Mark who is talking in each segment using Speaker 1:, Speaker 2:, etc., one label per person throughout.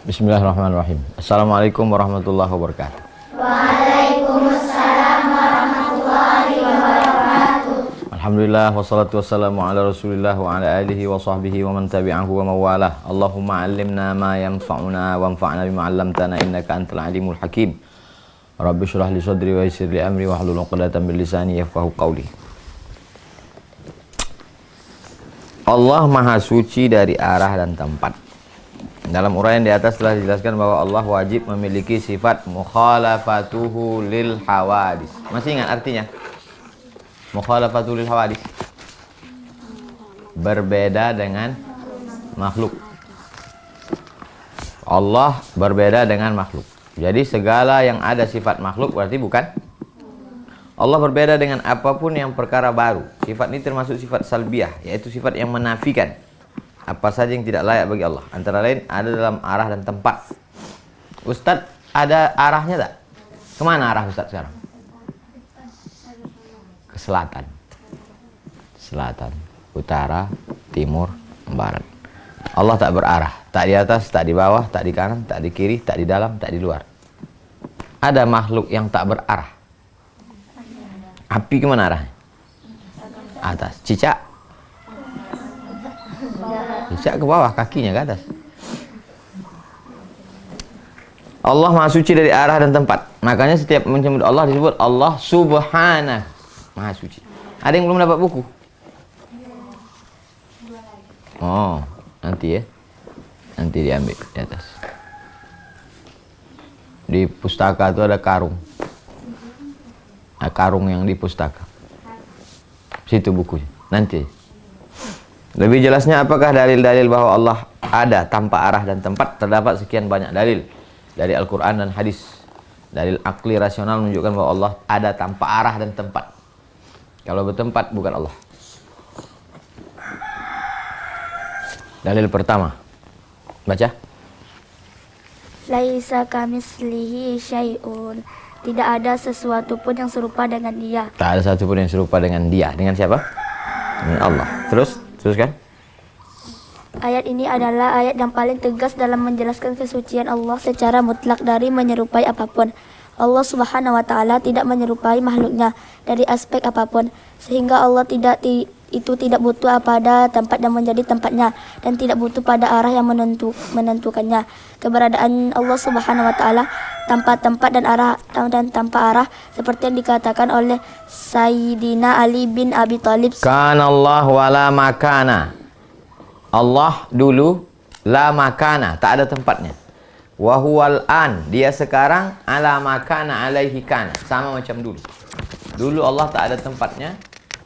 Speaker 1: Bismillahirrahmanirrahim. Assalamualaikum warahmatullahi wabarakatuh.
Speaker 2: Waalaikumsalam warahmatullahi wabarakatuh.
Speaker 1: Alhamdulillah wassalatu wassalamu ala Rasulillah wa ala alihi wa sahbihi wa man tabi'ahu wa mawalah. Allahumma 'allimna ma yanfa'una wanfa'na bima 'allamtana innaka antal alimul hakim. Rabbi shrah li sadri wa yassir li amri wahlul 'uqdatam min lisani yafqahu qawli. Allah Maha Suci dari arah dan tempat. Dalam uraian di atas telah dijelaskan bahwa Allah wajib memiliki sifat mukhalafatuhu lil hawadis. Masih ingat artinya? Mukhalafatuhu lil hawadis. Berbeda dengan makhluk. Allah berbeda dengan makhluk. Jadi segala yang ada sifat makhluk berarti bukan. Allah berbeda dengan apapun yang perkara baru. Sifat ini termasuk sifat salbiyah, yaitu sifat yang menafikan apa saja yang tidak layak bagi Allah. Antara lain ada dalam arah dan tempat. Ustadz, ada arahnya tak? Kemana arah Ustadz sekarang? Ke selatan. Selatan, utara, timur, barat. Allah tak berarah. Tak di atas, tak di bawah, tak di kanan, tak di kiri, tak di dalam, tak di luar. Ada makhluk yang tak berarah. Api kemana arahnya? Atas. Cicak? Cicak ke bawah, kakinya ke atas. Allah Maha Suci dari arah dan tempat. Makanya setiap menyebut Allah disebut Allah Subhanahu Maha Suci. Ada yang belum dapat buku? Oh, nanti ya. Nanti diambil di atas. Di pustaka itu ada karung. Nah, karung yang di pustaka. Situ bukunya. Nanti. Lebih jelasnya, apakah dalil-dalil bahwa Allah ada tanpa arah dan tempat? Terdapat sekian banyak dalil dari Al-Quran dan hadis. Dalil akli rasional menunjukkan bahwa Allah ada tanpa arah dan tempat. Kalau bertempat bukan Allah. Dalil pertama, baca.
Speaker 2: Laisa kamislihi syai'un. Tidak ada sesuatu pun yang serupa dengan Dia.
Speaker 1: Tak ada satu pun yang serupa dengan Dia. Dengan siapa? Dengan Allah. Teruskan.
Speaker 2: Ayat ini adalah ayat yang paling tegas dalam menjelaskan kesucian Allah secara mutlak dari menyerupai apapun. Allah Subhanahu wa taala tidak menyerupai makhluknya dari aspek apapun, sehingga Allah tidak butuh pada tempat yang menjadi tempatnya dan tidak butuh pada arah yang menentukannya. Keberadaan Allah Subhanahu wa taala tanpa tempat dan tanpa arah seperti yang dikatakan oleh Sayyidina Ali bin Abi Thalib.
Speaker 1: Kana Allah wala makana. Allah dulu la makana, tak ada tempatnya. Wa huwal an, dia sekarang ala makana alaihi kana, sama macam dulu. Dulu Allah tak ada tempatnya,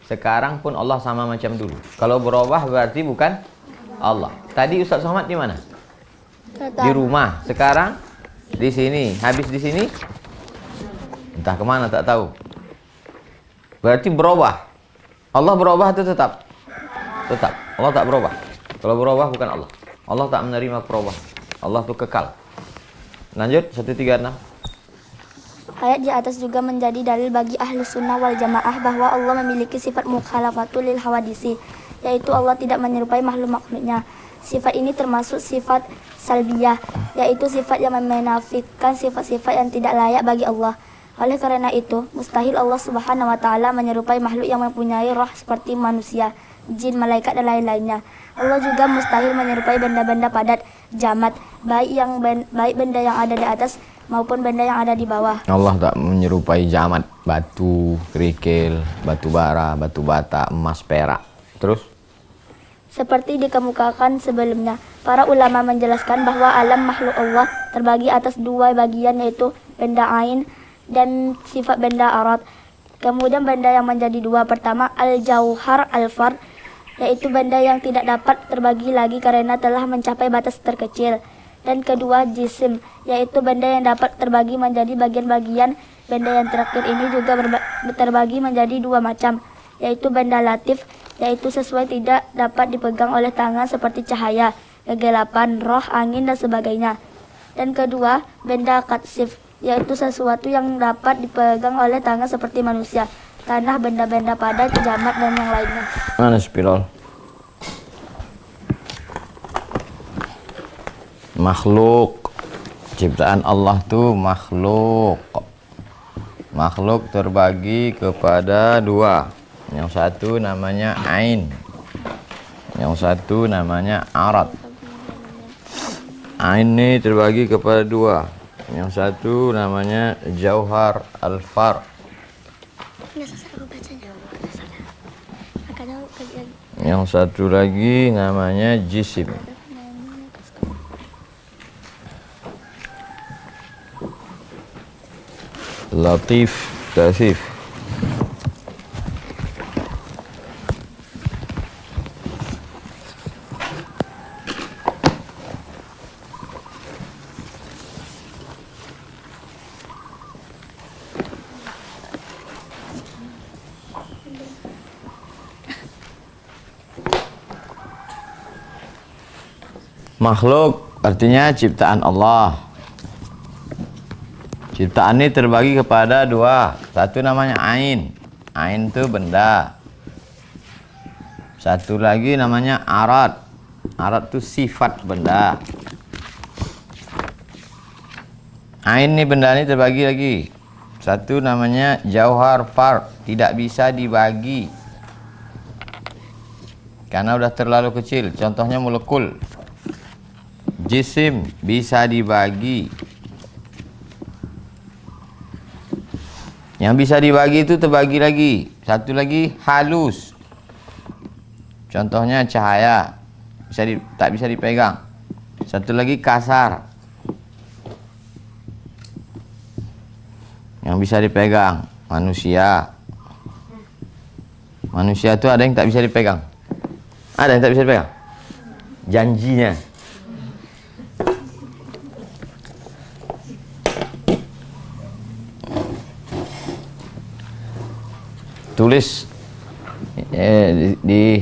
Speaker 1: sekarang pun Allah sama macam dulu. Kalau berubah berarti bukan Allah. Tadi Ustaz Somad di mana? Di rumah. Sekarang di sini. Habis di sini entah kemana, tak tahu. Berarti berubah. Allah berubah itu tetap. Allah tak berubah. Kalau berubah bukan Allah. Allah tak menerima perubahan. Allah itu kekal. Lanjut 136.
Speaker 2: Ayat di atas juga menjadi dalil bagi ahli sunnah wal jamaah bahwa Allah memiliki sifat mukhalafatul lil hawadisi, yaitu Allah tidak menyerupai makhluk-makhluknya. Sifat ini termasuk sifat salbiyah, yaitu sifat yang menafikan sifat-sifat yang tidak layak bagi Allah. Oleh karena itu, mustahil Allah Subhanahu wa taala menyerupai makhluk yang mempunyai roh seperti manusia, jin, malaikat dan lain-lainnya. Allah juga mustahil menyerupai benda-benda padat, jamat, baik benda yang ada di atas maupun benda yang ada di bawah.
Speaker 1: Allah tak menyerupai jamat, batu, kerikil, batu bara, batu bata, emas, perak. Terus?
Speaker 2: Seperti dikemukakan sebelumnya, para ulama menjelaskan bahwa alam makhluk Allah terbagi atas dua bagian, yaitu benda ain dan sifat benda arat. Kemudian benda yang menjadi dua, pertama al-jauhar al-fard, yaitu benda yang tidak dapat terbagi lagi karena telah mencapai batas terkecil. Dan kedua jisim, yaitu benda yang dapat terbagi menjadi bagian-bagian. Benda yang terakhir ini juga terbagi menjadi dua macam, yaitu benda latif, yaitu sesuai tidak dapat dipegang oleh tangan seperti cahaya, kegelapan, roh, angin dan sebagainya. Dan kedua benda katsif, yaitu sesuatu yang dapat dipegang oleh tangan seperti manusia, tanah, benda-benda padat, jamat dan yang lainnya.
Speaker 1: Mana spiral? Makhluk Ciptaan Allah tuh makhluk. Makhluk terbagi kepada dua. Yang satu namanya ain. Yang satu namanya arad. Ain ini terbagi kepada dua. Yang satu namanya jauhar al-far. Yang satu lagi namanya jisim. Latif, kasif. Makhluk artinya ciptaan Allah. Ciptaan ini terbagi kepada dua. Satu namanya ain. Ain itu benda. Satu lagi namanya arad. Arad itu sifat benda. Ain ini benda ini terbagi lagi. Satu namanya jauhar far. Tidak bisa dibagi karena udah terlalu kecil. Contohnya molekul. Jisim bisa dibagi. Yang bisa dibagi itu terbagi lagi. Satu lagi halus. Contohnya cahaya. Tak bisa dipegang. Satu lagi kasar. Yang bisa dipegang. Manusia. Manusia itu ada yang tak bisa dipegang. Ada yang tak bisa dipegang. Janjinya. Tulis di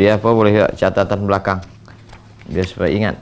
Speaker 1: apa boleh catatan belakang biar supaya ingat.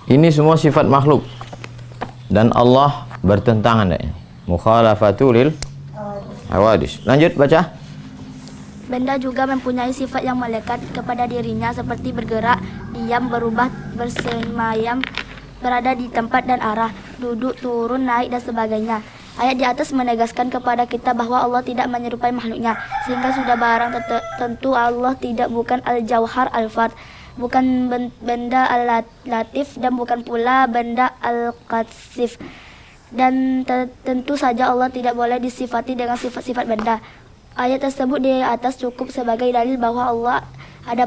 Speaker 1: Ini semua sifat makhluk dan Allah bertentangan dengan ini. Mukhalafatul hawadis. Lanjut baca.
Speaker 2: Benda juga mempunyai sifat yang melekat kepada dirinya seperti bergerak, diam, berubah, bersemayam, berada di tempat dan arah, duduk, turun, naik dan sebagainya. Ayat di atas menegaskan kepada kita bahwa Allah tidak menyerupai makhluknya, sehingga sudah barang tentu Allah tidak bukan al-jauhar al-fard, bukan benda al-latif, dan bukan pula benda al-qatsif. Dan tentu saja Allah tidak boleh disifati dengan sifat-sifat benda. Ayat tersebut di atas cukup sebagai dalil bahwa Allah ada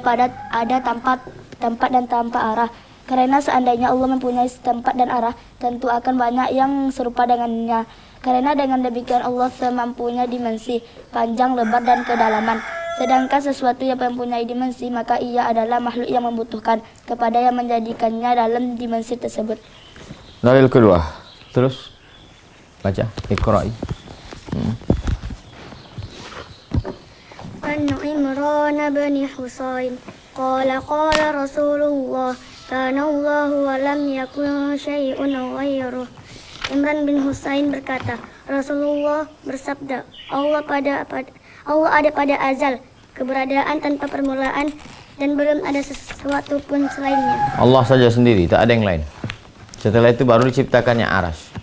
Speaker 2: tempat dan tanpa arah. Karena seandainya Allah mempunyai tempat dan arah, tentu akan banyak yang serupa dengannya. Karena dengan demikian Allah semampunya dimensi, panjang, lebar, dan kedalaman. Sedangkan sesuatu yang mempunyai dimensi, maka ia adalah makhluk yang membutuhkan kepada yang menjadikannya dalam dimensi tersebut.
Speaker 1: Dalil kedua. Terus baca, Iqra'i.
Speaker 3: An Imran bin Husain qala Rasulullah kana Allah wa lam yakun syai'un ghairuh. Imran bin Husain berkata, Rasulullah bersabda, Allah ada pada azal, keberadaan tanpa permulaan, dan belum ada sesuatu pun selainnya.
Speaker 1: Allah saja sendiri, tak ada yang lain. Setelah itu baru diciptakannya arsy.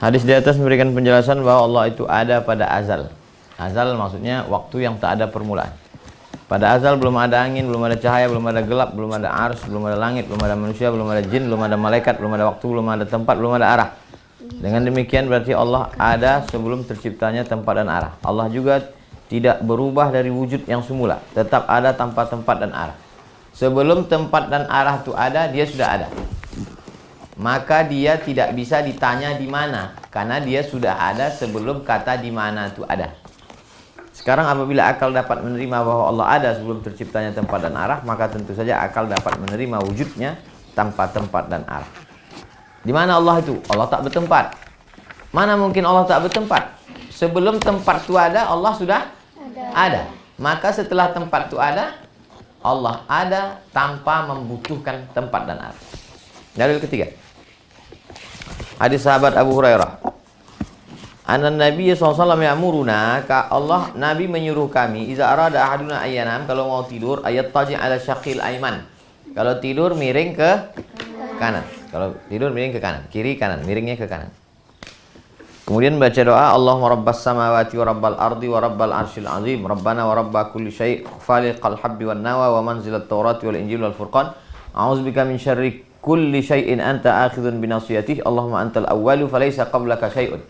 Speaker 1: Hadis di atas memberikan penjelasan bahwa Allah itu ada pada azal. Azal maksudnya waktu yang tak ada permulaan. Pada azal belum ada angin, belum ada cahaya, belum ada gelap, belum ada arsy, belum ada langit, belum ada manusia, belum ada jin, belum ada malaikat, belum ada waktu, belum ada tempat, belum ada arah. Dengan demikian berarti Allah ada sebelum terciptanya tempat dan arah. Allah juga tidak berubah dari wujud yang semula, tetap ada tanpa tempat dan arah. Sebelum tempat dan arah itu ada, dia sudah ada. Maka dia tidak bisa ditanya di mana, karena dia sudah ada sebelum kata di mana itu ada. Sekarang apabila akal dapat menerima bahwa Allah ada sebelum terciptanya tempat dan arah, maka tentu saja akal dapat menerima wujudnya tanpa tempat dan arah. Di mana Allah itu? Allah tak bertempat. Mana mungkin Allah tak bertempat? Sebelum tempat itu ada, Allah sudah ada. Maka setelah tempat itu ada, Allah ada tanpa membutuhkan tempat dan arah. Dalil ketiga. Hadis sahabat Abu Hurairah. Anna Nabi SAW ya'muruna, Allah Nabi menyuruh kami, iza arada ahaduna ayyanam, kalau mau tidur, ayat taji' ala syaqil aiman. Kalau tidur miring ke kanan. Kalau tidur miring ke kanan, kiri kanan, miringnya ke kanan. Kemudian baca doa, Allahumma rabbas samawati wa rabbal ardi wa rabbal arsyil azim, rabbana wa rabba kulli syai' faliqal habbi wan nawa wa manzilat tawrati wal injil wal furqan, a'udzubika min syarri kulli syai'in anta akhidhun binasiyatih, Allahumma antal awwalu falaysa qablaka syai'un.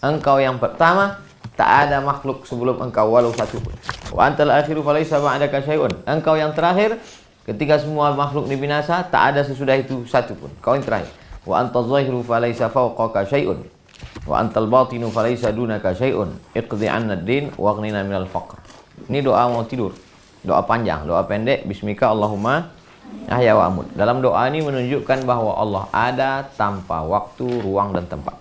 Speaker 1: Engkau yang pertama, tak ada makhluk sebelum engkau walau satu pun. Wa antal akhiru falaysa ba'daka syai'un. Engkau yang terakhir, ketika semua makhluk dibinasa, tak ada sesudah itu satu pun. Kau yang terakhir. Wa antal zahiru falaysa fawqaka syai'un. Wa antal batinu falaysa dunaka syai'un. Iqdi 'anna ad-din waghnina minal faqr. Ini doa mau tidur. Doa panjang, doa pendek, bismika Allahumma ahya wa amut. Dalam doa ini menunjukkan bahwa Allah ada tanpa waktu, ruang dan tempat.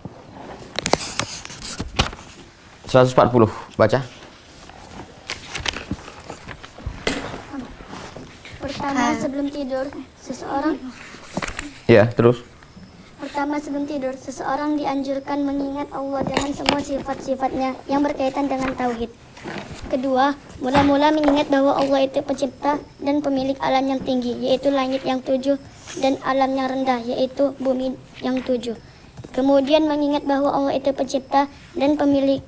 Speaker 1: 140, baca.
Speaker 3: Pertama sebelum tidur, seseorang
Speaker 1: Ya, terus.
Speaker 3: Pertama sebelum tidur, seseorang dianjurkan mengingat Allah dengan semua sifat-sifatnya yang berkaitan dengan tauhid. Kedua, mula-mula mengingat bahwa Allah itu pencipta dan pemilik alam yang tinggi, yaitu langit yang 7, dan alam yang rendah, yaitu bumi yang 7. Kemudian mengingat bahwa Allah itu pencipta dan pemilik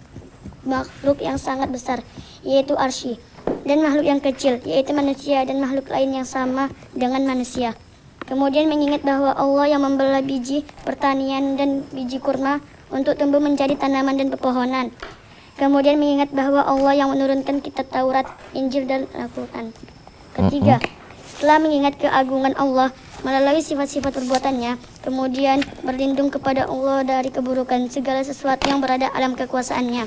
Speaker 3: makhluk yang sangat besar, yaitu arsy, dan makhluk yang kecil, yaitu manusia dan makhluk lain yang sama dengan manusia. Kemudian mengingat bahwa Allah yang membelah biji pertanian dan biji kurma untuk tumbuh menjadi tanaman dan pepohonan. Kemudian mengingat bahwa Allah yang menurunkan kitab Taurat, Injil, dan Al-Quran. Ketiga, setelah mengingat keagungan Allah melalui sifat-sifat perbuatannya, kemudian berlindung kepada Allah dari keburukan segala sesuatu yang berada dalam kekuasaannya.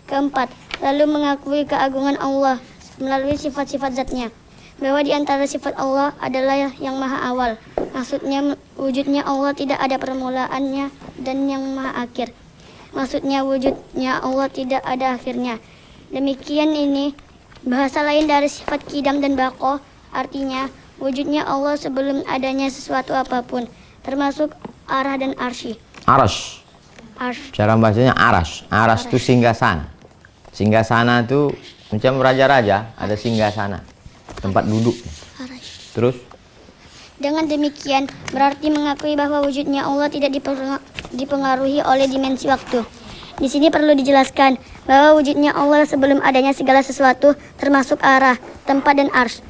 Speaker 3: Keempat, lalu mengakui keagungan Allah melalui sifat-sifat zatnya, bahwa di antara sifat Allah adalah yang maha awal. Maksudnya wujudnya Allah tidak ada permulaannya, dan yang maha akhir. Maksudnya wujudnya Allah tidak ada akhirnya. Demikian ini bahasa lain dari sifat kidam dan baqo, artinya wujudnya Allah sebelum adanya sesuatu apapun, termasuk arah dan arsy.
Speaker 1: Arash. Cara bahasanya arash. Arash itu singgasana. Singgasana itu macam raja-raja, ada singgasana, tempat duduk. Terus?
Speaker 3: Dengan demikian, berarti mengakui bahwa wujudnya Allah tidak dipengaruhi oleh dimensi waktu. Di sini perlu dijelaskan bahwa wujudnya Allah sebelum adanya segala sesuatu, termasuk arah, tempat, dan arsy,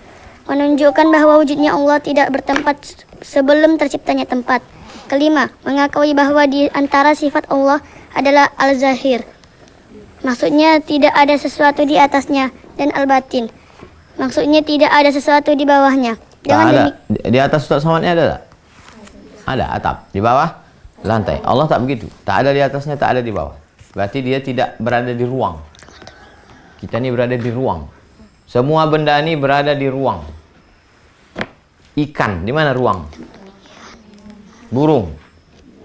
Speaker 3: menunjukkan bahwa wujudnya Allah tidak bertempat sebelum terciptanya tempat. Kelima, mengakui bahwa di antara sifat Allah adalah al-zahir. Maksudnya tidak ada sesuatu di atasnya, dan al-batin. Maksudnya tidak ada sesuatu di bawahnya.
Speaker 1: Tak ada. Di atas Ustaz Samadnya ada tak? Ada atap. Di bawah lantai. Allah tak begitu. Tak ada di atasnya, tak ada di bawah. Berarti dia tidak berada di ruang. Kita ni berada di ruang. Semua benda ni berada di ruang. Ikan, di mana ruang? Burung,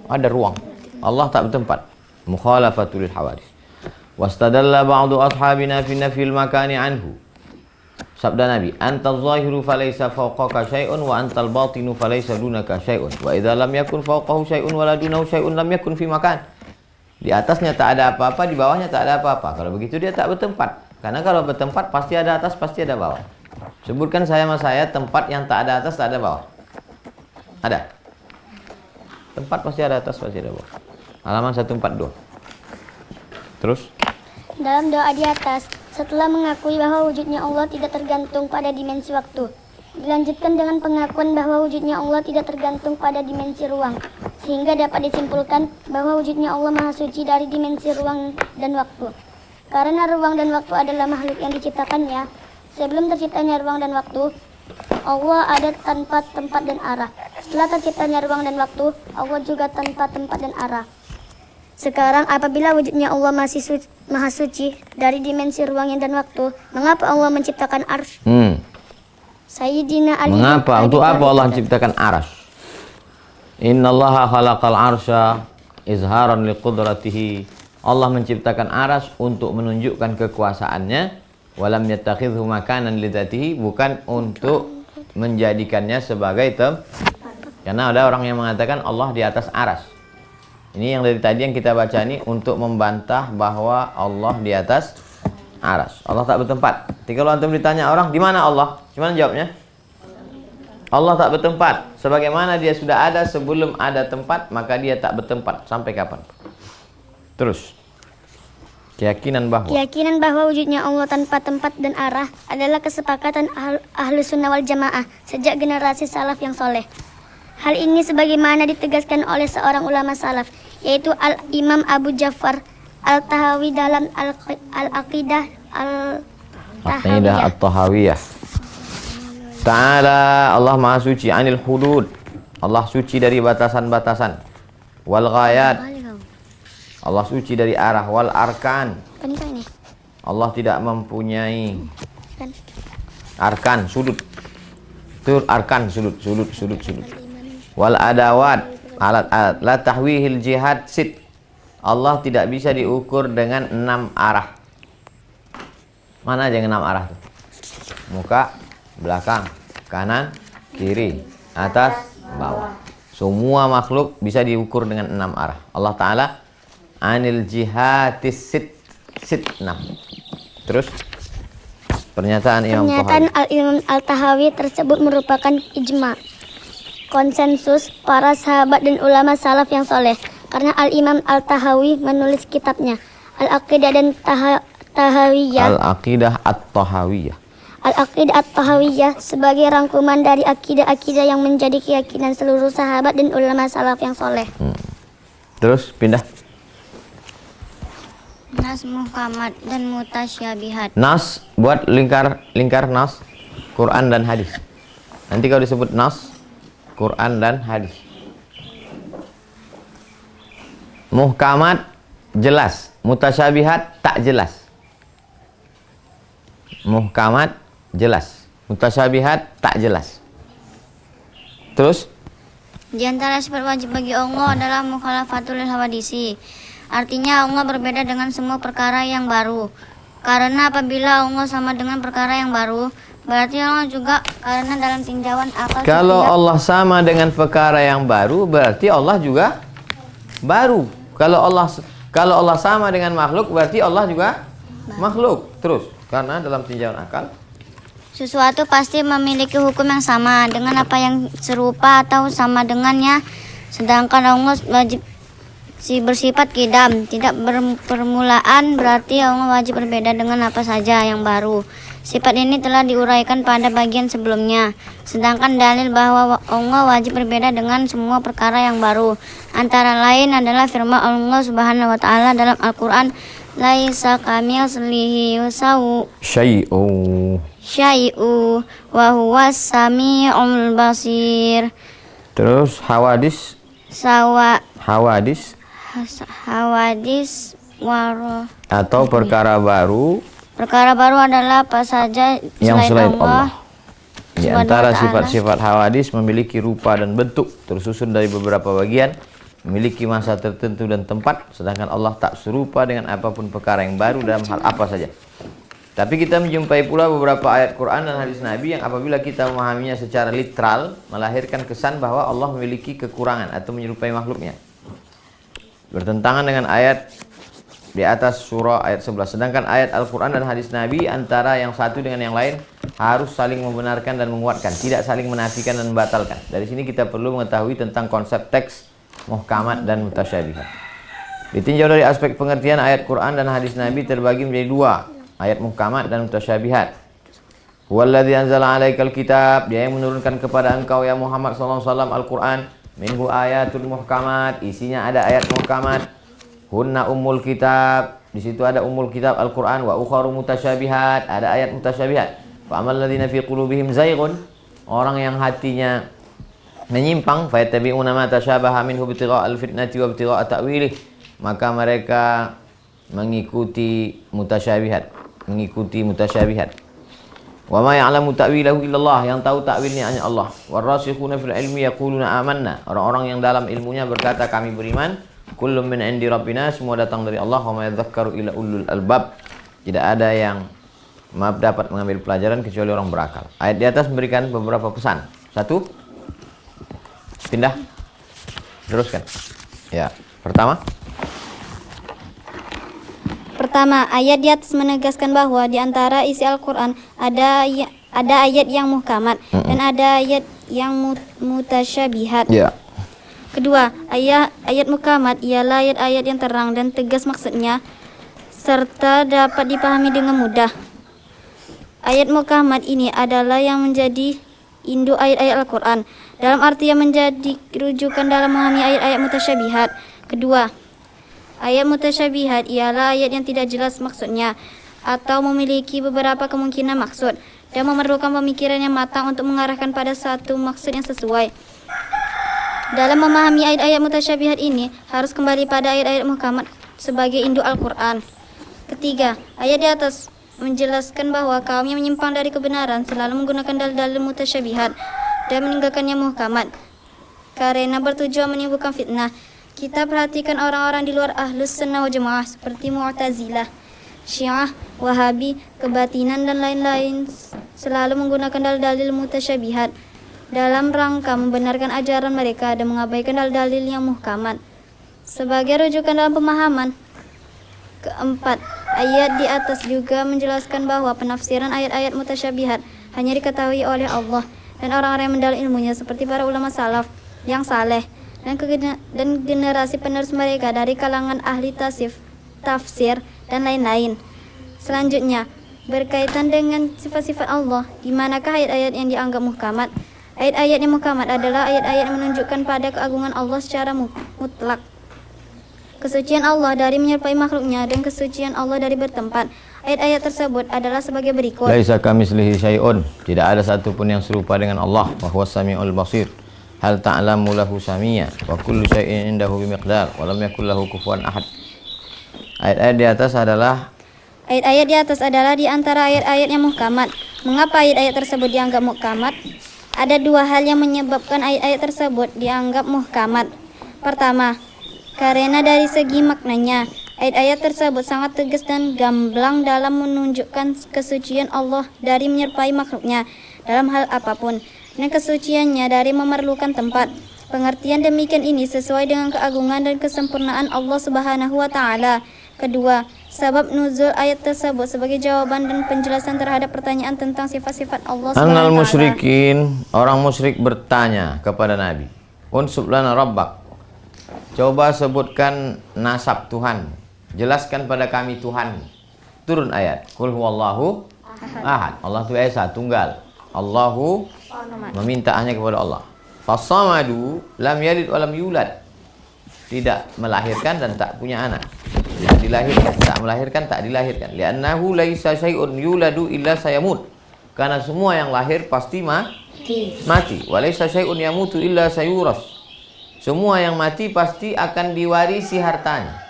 Speaker 1: ada ruang. Allah tak bertempat. Mukhalafatul hawadis. Wastadalla ba'du ashabina fi nafil makani anhu. Sabda Nabi, antal zahiru falaysa fawqaka syai'un wa antal batinu falaysa dunaka syai'un. Wa idza lam yakun fawqahu syai'un wa la dunahu syai'un lam yakun fi makan. Di atasnya tak ada apa-apa, di bawahnya tak ada apa-apa. Kalau begitu dia tak bertempat. Karena kalau bertempat pasti ada atas, pasti ada bawah. Sebutkan saya sama saya tempat yang tak ada atas, tak ada bawah. Ada? Tempat pasti ada atas, pasti ada bawah. Halaman 142. Terus?
Speaker 3: Dalam doa di atas, setelah mengakui bahwa wujudnya Allah tidak tergantung pada dimensi waktu, dilanjutkan dengan pengakuan bahwa wujudnya Allah tidak tergantung pada dimensi ruang, sehingga dapat disimpulkan bahwa wujudnya Allah maha suci dari dimensi ruang dan waktu. Karena ruang dan waktu adalah makhluk yang diciptakannya, sebelum terciptanya ruang dan waktu, Allah ada tanpa tempat dan arah. Setelah terciptanya ruang dan waktu, Allah juga tanpa tempat dan arah. Sekarang apabila wujudnya Allah masih maha suci dari dimensi ruang dan waktu, mengapa Allah menciptakan arsy? Sayyidina Ali.
Speaker 1: Mengapa? Untuk apa Allah menciptakan arsy? Innallaha khalaqal arsya izharan liqudratihi. Allah menciptakan arsy untuk menunjukkan kekuasaannya. Walam yattakhidhu makanan lidzatihi, bukan untuk menjadikannya sebagai karena ada orang yang mengatakan Allah di atas arsy. Ini yang dari tadi yang kita baca ini untuk membantah bahwa Allah di atas arsy. Allah tak bertempat. Jadi kalau antum ditanya orang, di mana Allah? Gimana jawabnya? Allah tak bertempat. Sebagaimana dia sudah ada sebelum ada tempat, maka dia tak bertempat sampai kapan. Terus. Keyakinan bahwa
Speaker 3: wujudnya Allah tanpa tempat dan arah adalah kesepakatan ahlu sunnah wal jamaah sejak generasi salaf yang soleh. Hal ini sebagaimana ditegaskan oleh seorang ulama salaf, yaitu Al-Imam Abu Ja'far Al-Tahawi dalam Al-Aqidah
Speaker 1: At-Tahawiyah. Ta'ala, Allah Maha Suci, anil hudud. Allah suci dari batasan-batasan. Wal ghayat. Allah suci dari arah. Wal arkan. Allah tidak mempunyai arkan, sudut. Itu arkan, sudut. Wal adawat, alat-alat. La tahwihil jihad sit. Allah tidak bisa diukur dengan 6 arah. Mana aja yang 6 arah tuh? Muka, belakang, kanan, kiri, atas, bawah. Semua makhluk bisa diukur dengan 6 arah. Allah Ta'ala anil jihadis sit 6. Terus pernyataan Imam
Speaker 3: Al-Tahawi tersebut merupakan ijma, konsensus para sahabat dan ulama salaf yang soleh, karena Al-Imam Al-Tahawi menulis kitabnya Al-Aqidah dan Tahawiyah.
Speaker 1: Al-Aqidah At-Tahawiyah.
Speaker 3: Al-Aqidah At-Tahawiyah sebagai rangkuman dari akidah-akidah yang menjadi keyakinan seluruh sahabat dan ulama salaf yang soleh.
Speaker 1: Terus pindah.
Speaker 3: Nas, muhkamat dan mutasyabihat.
Speaker 1: Nas, buat lingkar nas, Quran dan hadis. Nanti kalau disebut nas, Quran dan hadis. Muhkamat jelas, mutasyabihat tak jelas. Muhkamat jelas, mutasyabihat tak jelas. Terus
Speaker 3: di antara sifat wajib bagi Allah adalah mukhalafatul hawadisi. Artinya Allah berbeda dengan semua perkara yang baru. Karena apabila Allah sama dengan perkara yang baru, berarti Allah juga karena dalam tinjauan akal.
Speaker 1: Kalau Allah sama dengan perkara yang baru, berarti Allah juga baru. Kalau Allah sama dengan makhluk, berarti Allah juga makhluk. Terus karena dalam tinjauan akal
Speaker 3: sesuatu pasti memiliki hukum yang sama dengan apa yang serupa atau sama dengannya. Sedangkan Allah bersifat qidam, tidak berpermulaan, berarti Allah wajib berbeda dengan apa saja yang baru. Sifat ini telah diuraikan pada bagian sebelumnya. Sedangkan dalil bahwa Allah wajib berbeda dengan semua perkara yang baru antara lain adalah firman Allah Subhanahu wa taala dalam Al-Qur'an, laisa kamitslihi syai'u wa huwas sami'ul basir.
Speaker 1: Terus hawadis atau perkara baru.
Speaker 3: Perkara baru adalah apa saja
Speaker 1: yang selain Allah. Di antara
Speaker 3: SWT.
Speaker 1: sifat-sifat hawadis memiliki rupa dan bentuk tersusun dari beberapa bagian, memiliki masa tertentu dan tempat, sedangkan Allah tak serupa dengan apapun perkara yang baru dalam hal apa saja. Tapi kita menjumpai pula beberapa ayat Quran dan hadis Nabi yang apabila kita memahaminya secara literal, melahirkan kesan bahwa Allah memiliki kekurangan atau menyerupai makhluknya. Bertentangan dengan ayat di atas surah ayat 11. Sedangkan ayat Al-Quran dan hadis Nabi antara yang satu dengan yang lain harus saling membenarkan dan menguatkan, tidak saling menafikan dan membatalkan. Dari sini kita perlu mengetahui tentang konsep teks, muhkamat dan mutasyabihat. Ditinjau dari aspek pengertian ayat Quran dan hadis Nabi terbagi menjadi 2, ayat muhkamat dan mutasyabihat. Huwallazi anzala 'alaikal kitab, dia yang menurunkan kepada engkau ya Muhammad sallallahu alaihi wasallam Al-Quran, minhu ayatul muhkamat, isinya ada ayat muhkamat. Hunna ummul kitab, di situ ada ummul kitab Al-Quran, wa ukharu mutasyabihat, ada ayat mutasyabihat. Fa amal ladzina fi qulubihim zaighun, orang yang hatinya menyimpang, fayattabi'una ma tashabaha minhu ibtigha'al fitnati wa ibtigha'a ta'wilih, maka mereka mengikuti mutasyabihat. Wa ma ya'lamu ta'wilahu illallah, yang tahu takwilnya hanya Allah. Warasikhuna fil ilmi yaquluna amanna, orang-orang yang dalam ilmunya berkata kami beriman. Kullun min indi rabbina, semua datang dari Allah. Wa ma yadhakkaru illa ulul albab, tidak ada yang dapat mengambil pelajaran kecuali orang berakal. Ayat di atas memberikan beberapa pesan. Satu, pindah, teruskan. Ya, pertama,
Speaker 3: ayat di atas menegaskan bahwa di antara isi Al-Quran ada ayat yang muhkamat dan ada ayat yang mutasyabihat.
Speaker 1: ya.
Speaker 3: Kedua, ayat muhkamat ialah ayat-ayat yang terang dan tegas maksudnya serta dapat dipahami dengan mudah. Ayat muhkamat ini adalah yang menjadi induk ayat-ayat Al-Quran, dalam arti yang menjadi rujukan dalam memahami ayat-ayat mutasyabihat. Kedua, ayat mutasyabihat ialah ayat yang tidak jelas maksudnya atau memiliki beberapa kemungkinan maksud dan memerlukan pemikiran yang matang untuk mengarahkan pada satu maksud yang sesuai. Dalam memahami ayat-ayat mutasyabihat ini harus kembali pada ayat-ayat muhkamat sebagai induk Al-Quran. Ketiga, ayat di atas menjelaskan bahwa kaum yang menyimpang dari kebenaran selalu menggunakan dalil-dalil mutasyabihat dan meninggalkan yang muhkamat karena bertujuan menimbulkan fitnah. Kita perhatikan orang-orang di luar Ahlus Sunnah wal Jamaah seperti Mu'tazilah, Syiah, Wahabi, Kebatinan dan lain-lain selalu menggunakan dalil-dalil mutasyabihat dalam rangka membenarkan ajaran mereka dan mengabaikan dalil-dalil yang muhkamat sebagai rujukan dalam pemahaman. Keempat, ayat di atas juga menjelaskan bahwa penafsiran ayat-ayat mutasyabihat hanya diketahui oleh Allah dan orang-orang yang mendalam ilmunya seperti para ulama salaf yang saleh dan generasi penerus mereka dari kalangan ahli tafsir dan lain-lain. Selanjutnya, berkaitan dengan sifat-sifat Allah, di manakah ayat-ayat yang dianggap muhkamat? Ayat-ayat yang muhkamat adalah ayat-ayat yang menunjukkan pada keagungan Allah secara mutlak, kesucian Allah dari menyerupai makhluknya dan kesucian Allah dari bertempat. Ayat-ayat tersebut adalah sebagai berikut.
Speaker 1: Laisa kamitslihi syai'un, tidak ada satupun yang serupa dengan Allah. Wa huwas samiul basir. Hal ta'lamu lahu samia wa kullu syai'in indahu bimiqdar wa lam yakul lahu kufuwan ahad. Ayat-ayat di atas adalah di antara ayat-ayat yang muhkamat. Mengapa ayat-ayat tersebut dianggap muhkamat? Ada dua hal yang menyebabkan ayat-ayat tersebut dianggap muhkamat. Pertama, karena dari segi maknanya, ayat-ayat tersebut sangat tegas dan gamblang dalam menunjukkan kesucian Allah dari menyerupai makhluknya dalam hal apapun, dan kesuciannya dari memerlukan tempat. Pengertian demikian ini sesuai dengan keagungan dan kesempurnaan Allah Subhanahu wa Ta'ala. Kedua, sebab nuzul ayat tersebut sebagai jawaban dan penjelasan terhadap pertanyaan tentang sifat-sifat Allah Subhanahu wa Ta'ala. Annal musyrikin, orang musyrik bertanya kepada Nabi, unsub lana rabbak, coba sebutkan nasab Tuhan, jelaskan pada kami Tuhan. Turun ayat, qul huwallahu ahad, Allah itu esa, tunggal. Allahu, meminta hanya kepada Allah. Fasamadu, lam yalid wa lam yulad, tidak melahirkan dan tak punya anak. Tidak dilahirkan, tak melahirkan, tak dilahirkan. Li'annahu laisa syai'un yuladu illa sayamut, karena semua yang lahir pasti mati. Wa laisa syai'un yamutu illa sayuras, semua yang mati pasti akan diwarisi hartanya.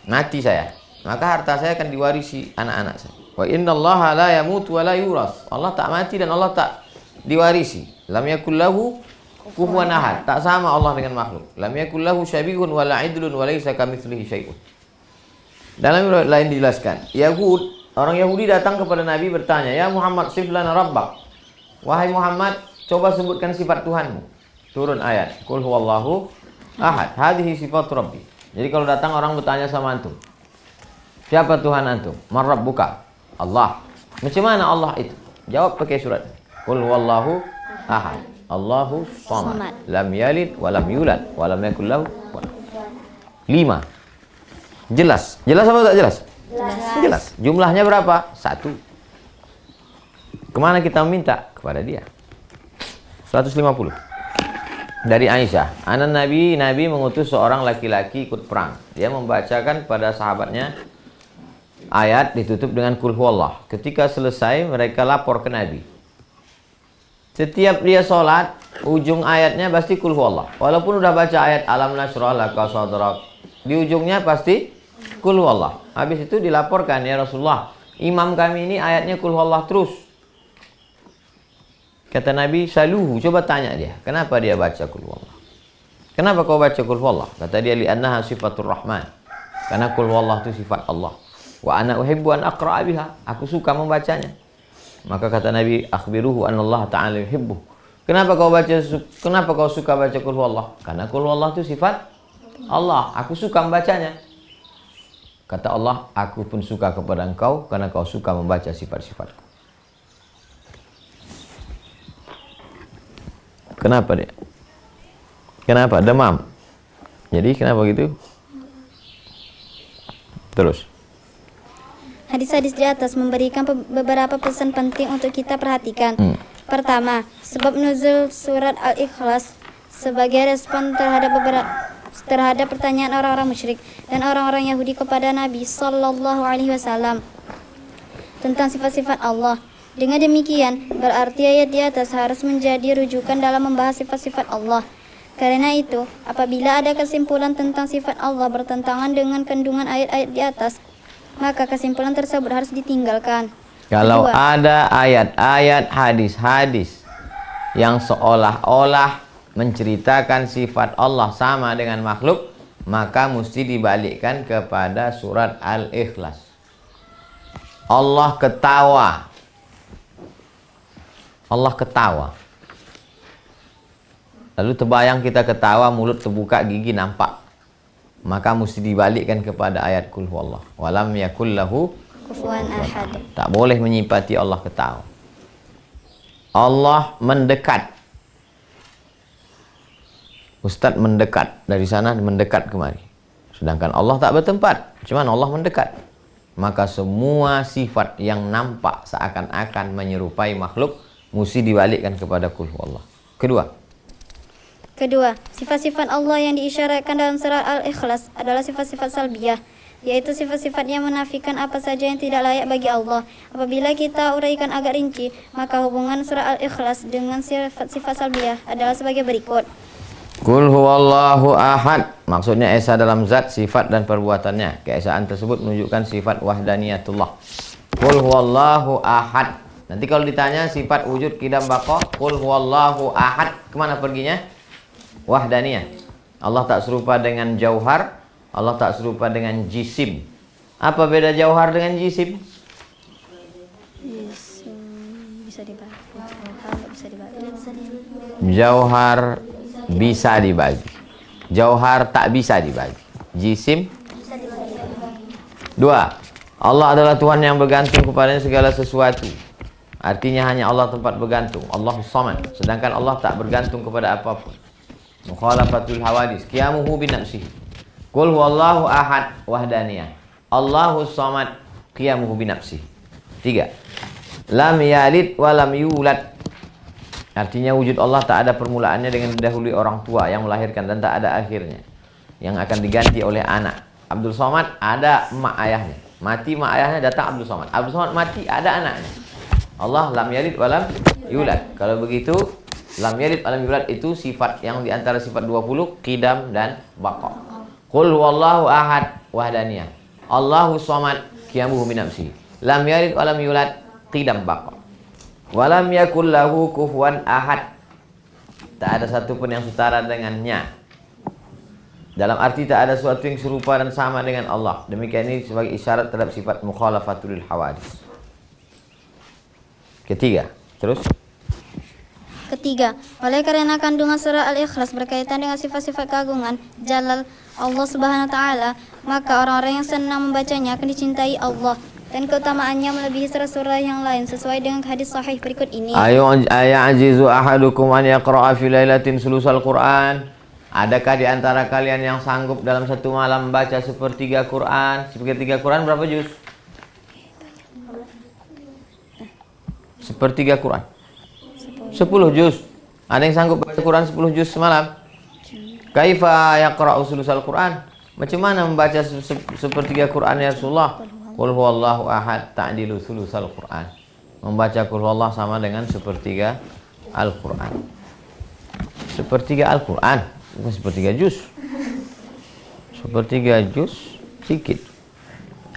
Speaker 1: Mati saya, maka harta saya akan diwarisi anak-anak saya. Wa innallaha la yamutu wa la yuras, Allah tak mati dan Allah tak diwarisi. Lam yakul lahu kufuwan ahad, tak sama Allah dengan makhluk. Lam yakul lahu syabihun wa la idlun wa laisa kamitslihi syai'un. Dalam riwayat lain dijelaskan, orang Yahudi datang kepada Nabi bertanya, ya Muhammad, sif lana rabbak, wahai Muhammad, coba sebutkan sifat Tuhanmu. Turun ayat, qul huwallahu ahad, hadhihi sifat rabbi. Jadi kalau datang orang bertanya sama antum, siapa Tuhan antum? Man rabbuka? Allah. Macam mana Allah itu? Jawab pakai surat, qul huwallahu ahad, Allahu samad, lam yalid wa lam yulad wa lam yakul lahu kufuwan ahad. 5. Jelas? Jelas apa tak jelas? Jelas. Jumlahnya berapa? 1. Kemana kita meminta? Kepada dia. 150. Dari Aisyah, Nabi mengutus seorang laki-laki ikut perang. Dia membacakan pada sahabatnya ayat ditutup dengan qul huwallah. Ketika selesai mereka lapor ke Nabi. Setiap dia sholat, ujung ayatnya pasti kul huwallah. Walaupun udah baca ayat alam nashrah laka sadrak, di ujungnya pasti kul huwallah. Habis itu dilaporkan, ya Rasulullah, imam kami ini ayatnya kul huwallah terus. Kata Nabi, saluhu, coba tanya dia, kenapa dia baca kul huwallah? Kenapa kau baca kul huwallah? Kata dia, li'annaha sifatur rahman. Karena kul huwallah itu sifat Allah. Wa ana uhibbu an aqra'a biha. Aku suka membacanya. Maka kata Nabi, akhbiruhu annallaha ta'ala yuhibbu. Kenapa kau suka baca kul huwallah? Karena kul huwallah itu sifat Allah. Aku suka membacanya. Kata Allah, aku pun suka kepada engkau karena kau suka membaca sifat-sifatku. Kenapa dia? Kenapa? Demam. Jadi kenapa gitu? Terus.
Speaker 4: Hadis-hadis di atas memberikan beberapa pesan penting untuk kita perhatikan. Pertama, sebab nuzul surat Al-Ikhlas sebagai respon terhadap pertanyaan orang-orang musyrik dan orang-orang Yahudi kepada Nabi Sallallahu Alaihi Wasallam tentang sifat-sifat Allah. Dengan demikian, berarti ayat di atas harus menjadi rujukan dalam membahas sifat-sifat Allah. Karena itu, apabila ada kesimpulan tentang sifat Allah bertentangan dengan kandungan ayat-ayat di atas, maka kesimpulan tersebut harus ditinggalkan.
Speaker 1: Kalau
Speaker 4: Kedua,
Speaker 1: ada ayat-ayat hadis-hadis yang seolah-olah menceritakan sifat Allah sama dengan makhluk, maka mesti dibalikkan kepada surat Al-Ikhlas. Allah ketawa. Allah ketawa. Lalu terbayang kita ketawa, mulut terbuka, gigi nampak. Maka mesti dibalikkan kepada ayat kul huwallah. Walam yakul lahu
Speaker 4: kufuwan ahad.
Speaker 1: Tak boleh menyifati Allah ketawa. Allah mendekat. Ustaz mendekat dari sana, mendekat kemari. Sedangkan Allah tak bertempat, cuman Allah mendekat. Maka semua sifat yang nampak seakan-akan menyerupai makhluk mesti dibalikkan kepada kul huwallah.
Speaker 4: Kedua, sifat-sifat Allah yang diisyaratkan dalam surat Al-Ikhlas adalah sifat-sifat salbiyah, yaitu sifat-sifat yang menafikan apa saja yang tidak layak bagi Allah. Apabila kita uraikan agak rinci, maka hubungan surat Al-Ikhlas dengan sifat-sifat salbiyah adalah sebagai berikut.
Speaker 1: Kul huwallahu ahad, maksudnya esa dalam zat, sifat dan perbuatannya. Keesaan tersebut menunjukkan sifat wahdaniyatullah. Kul huwallahu ahad. Nanti kalau ditanya sifat wujud qidam baqa, kul huwallahu ahad, kemana perginya? Wahdaniyah. Allah tak serupa dengan jauhar, Allah tak serupa dengan jisim. Apa beda jauhar dengan jisim?
Speaker 4: Bisa dibagi.
Speaker 1: Jauhar bisa dibagi, jauhar tak bisa dibagi. Jisim. Dua, Allah adalah Tuhan yang bergantung kepadanya segala sesuatu. Artinya hanya Allah tempat bergantung. Allahus Samad. Sedangkan Allah tak bergantung kepada apapun. Mukhalafatul hawadis, qiyamuhu binafsihi. Qul huwallahu ahad, wahdaniyah. Allahus Samad, qiyamuhu binafsihi. Tiga, lam yalid wa lam yulad. Artinya wujud Allah tak ada permulaannya dengan didahului orang tua yang melahirkan dan tak ada akhirnya, yang akan diganti oleh anak. Abdul Somad ada emak ayahnya, mati emak ayahnya, datang Abdul Somad. Abdul Somad mati, ada anaknya. Allah lam yalid wa lam yulad. Kalau begitu, lam yalid wa lam yulad itu sifat yang diantara sifat 20, qidam dan baqa. Qul huwallahu ahad, wahdaniyah. Allahus Samad, qiyamuhu binafsihi. Lam yalid wa lam yulad, qidam baqa. Walam yakul lahu kufuwan ahad. Tak ada satu pun yang setara dengannya. Dalam arti tak ada sesuatu yang serupa dan sama dengan Allah. Demikian ini sebagai isyarat terhadap sifat mukhalafatul hawadis. Ketiga,
Speaker 4: oleh karena kandungan surah Al-Ikhlas berkaitan dengan sifat-sifat keagungan jalal Allah Subhanahu wa taala, maka orang-orang yang senang membacanya akan dicintai Allah dan keutamaannya melebihi surah-surah yang lain sesuai dengan hadis sahih berikut ini.
Speaker 1: Ayajizu ahadukum an yaqra'a fi lailatin sulusal Quran. Adakah di antara kalian yang sanggup dalam satu malam membaca sepertiga Quran? Sepertiga Quran berapa juz? Sepertiga Quran 10 juz. Ada yang sanggup baca Quran 10 juz semalam? Kaifa yaqra'u sulusal Quran? Macam mana membaca sepertiga Quran ya Rasulullah? Qul huwallahu ahad ta'dilu sulusal Quran. Membaca qul huwallah sama dengan sepertiga Al-Quran. Sepertiga Al-Quran, bukan sepertiga juz. Sepertiga juz sedikit.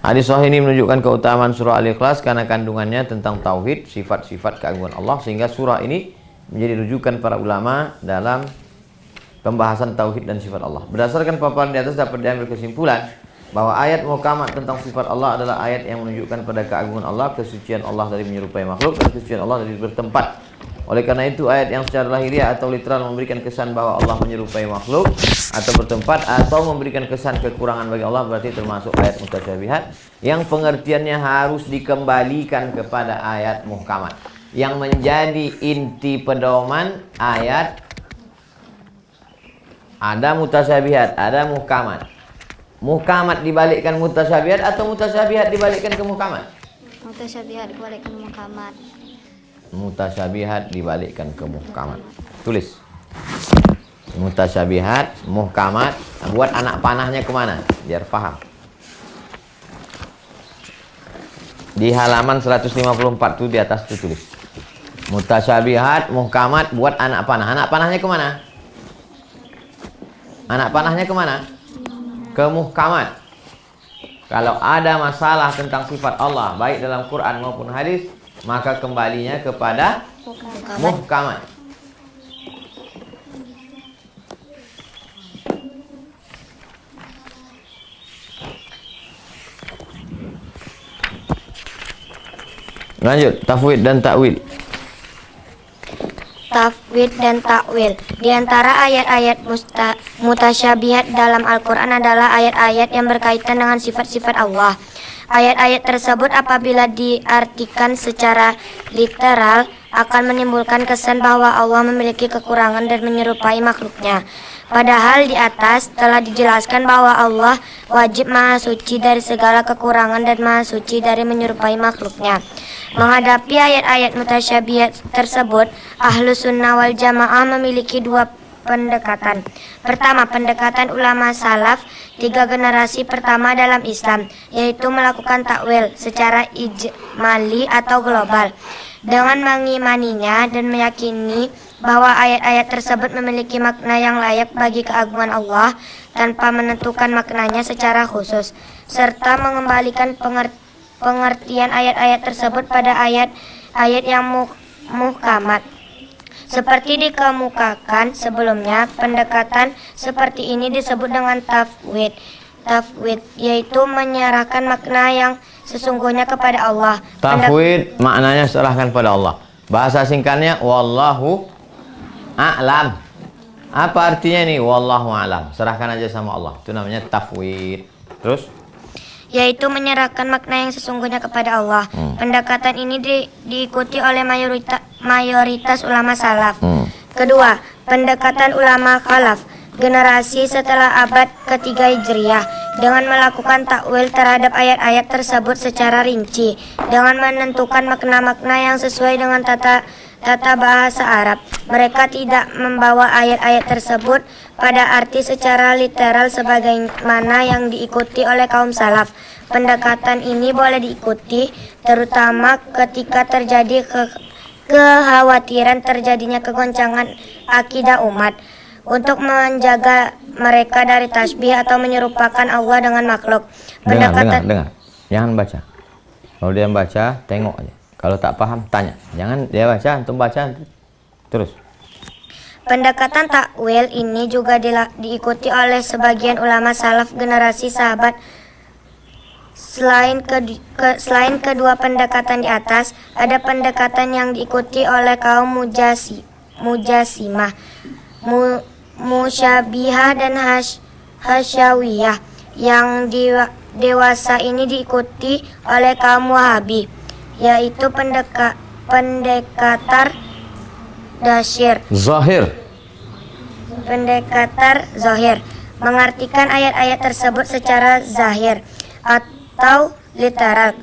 Speaker 1: Hadis sahih ini menunjukkan keutamaan surah Al-Ikhlas karena kandungannya tentang tauhid, sifat-sifat keagungan Allah, sehingga surah ini menjadi rujukan para ulama dalam pembahasan tauhid dan sifat Allah. Berdasarkan paparan di atas dapat diambil kesimpulan bahwa ayat muhkamat tentang sifat Allah adalah ayat yang menunjukkan pada keagungan Allah, kesucian Allah dari menyerupai makhluk, dan kesucian Allah dari bertempat. Oleh karena itu, ayat yang secara lahiriah atau literal memberikan kesan bahwa Allah menyerupai makhluk atau bertempat, atau memberikan kesan kekurangan bagi Allah, berarti termasuk ayat mutasyabihat yang pengertiannya harus dikembalikan kepada ayat muhkamat. Yang menjadi inti pedoman ayat, ada mutasyabihat, ada muhkamat. Muhkamat dibalikkan mutasyabihat atau mutasyabihat dibalikkan ke muhkamat?
Speaker 4: Mutasyabihat dibalikkan ke muhkamat.
Speaker 1: Mutasyabihat dibalikkan ke muhkamat. Tulis. Mutasyabihat, muhkamat. Buat anak panahnya kemana? Biar paham. Di halaman 154 tuh di atas tuh tulis. Mutasyabihat, muhkamat, buat anak panah. Anak panahnya kemana? Anak panahnya kemana? Ke muhkamat. Kalau ada masalah tentang sifat Allah, baik dalam Quran maupun hadis, maka kembalinya kepada muhkamat. Lanjut, tafwid dan takwil.
Speaker 3: Tafwid dan takwil. Di antara ayat-ayat mutasyabihat dalam Al-Quran adalah ayat-ayat yang berkaitan dengan sifat-sifat Allah. Ayat-ayat tersebut apabila diartikan secara literal akan menimbulkan kesan bahwa Allah memiliki kekurangan dan menyerupai makhluknya. Padahal di atas telah dijelaskan bahwa Allah wajib maha suci dari segala kekurangan dan maha suci dari menyerupai makhluknya. Menghadapi ayat-ayat mutasyabihat tersebut, Ahlus Sunnah wal Jamaah memiliki dua pendekatan. Pertama, pendekatan ulama salaf 3 generasi pertama dalam Islam, yaitu melakukan takwil secara ijmali atau global dengan mengimaninya dan meyakini bahwa ayat-ayat tersebut memiliki makna yang layak bagi keagungan Allah tanpa menentukan maknanya secara khusus, serta mengembalikan pengertian ayat-ayat tersebut pada ayat-ayat yang muhkamat. Seperti dikemukakan sebelumnya, pendekatan seperti ini disebut dengan tafwid. Tafwid yaitu menyerahkan makna yang sesungguhnya kepada Allah.
Speaker 1: Tafwid maknanya serahkan pada Allah. Bahasa singkatnya wallahu a'lam. Apa artinya nih wallahu a'lam? Serahkan aja sama Allah. Itu namanya tafwid. Terus?
Speaker 3: Yaitu menyerahkan makna yang sesungguhnya kepada Allah. Pendekatan ini diikuti oleh mayoritas ulama salaf. Kedua, pendekatan ulama khalaf, generasi setelah abad ketiga Hijriah, dengan melakukan takwil terhadap ayat-ayat tersebut secara rinci, dengan menentukan makna-makna yang sesuai dengan tata bahasa Arab. Mereka tidak membawa ayat-ayat tersebut pada arti secara literal sebagaimana yang diikuti oleh kaum salaf. Pendekatan ini boleh diikuti terutama ketika terjadi kekhawatiran terjadinya kegoncangan akidah umat, untuk menjaga mereka dari tasbih atau menyerupakan Allah dengan makhluk.
Speaker 1: Dengar. Jangan baca. Kalau dia baca, tengok aja. Kalau tak paham, tanya. Jangan dia baca, antum baca. Terus.
Speaker 3: Pendekatan takwil ini juga diikuti oleh sebagian ulama salaf generasi sahabat. Selain kedua pendekatan di atas, ada pendekatan yang diikuti oleh kaum mujasimah, musyabihah dan hasyawiyah. Yang dewasa ini diikuti oleh kaum wahabi, yaitu pendekatar zahir, mengartikan ayat-ayat tersebut secara zahir atau literal.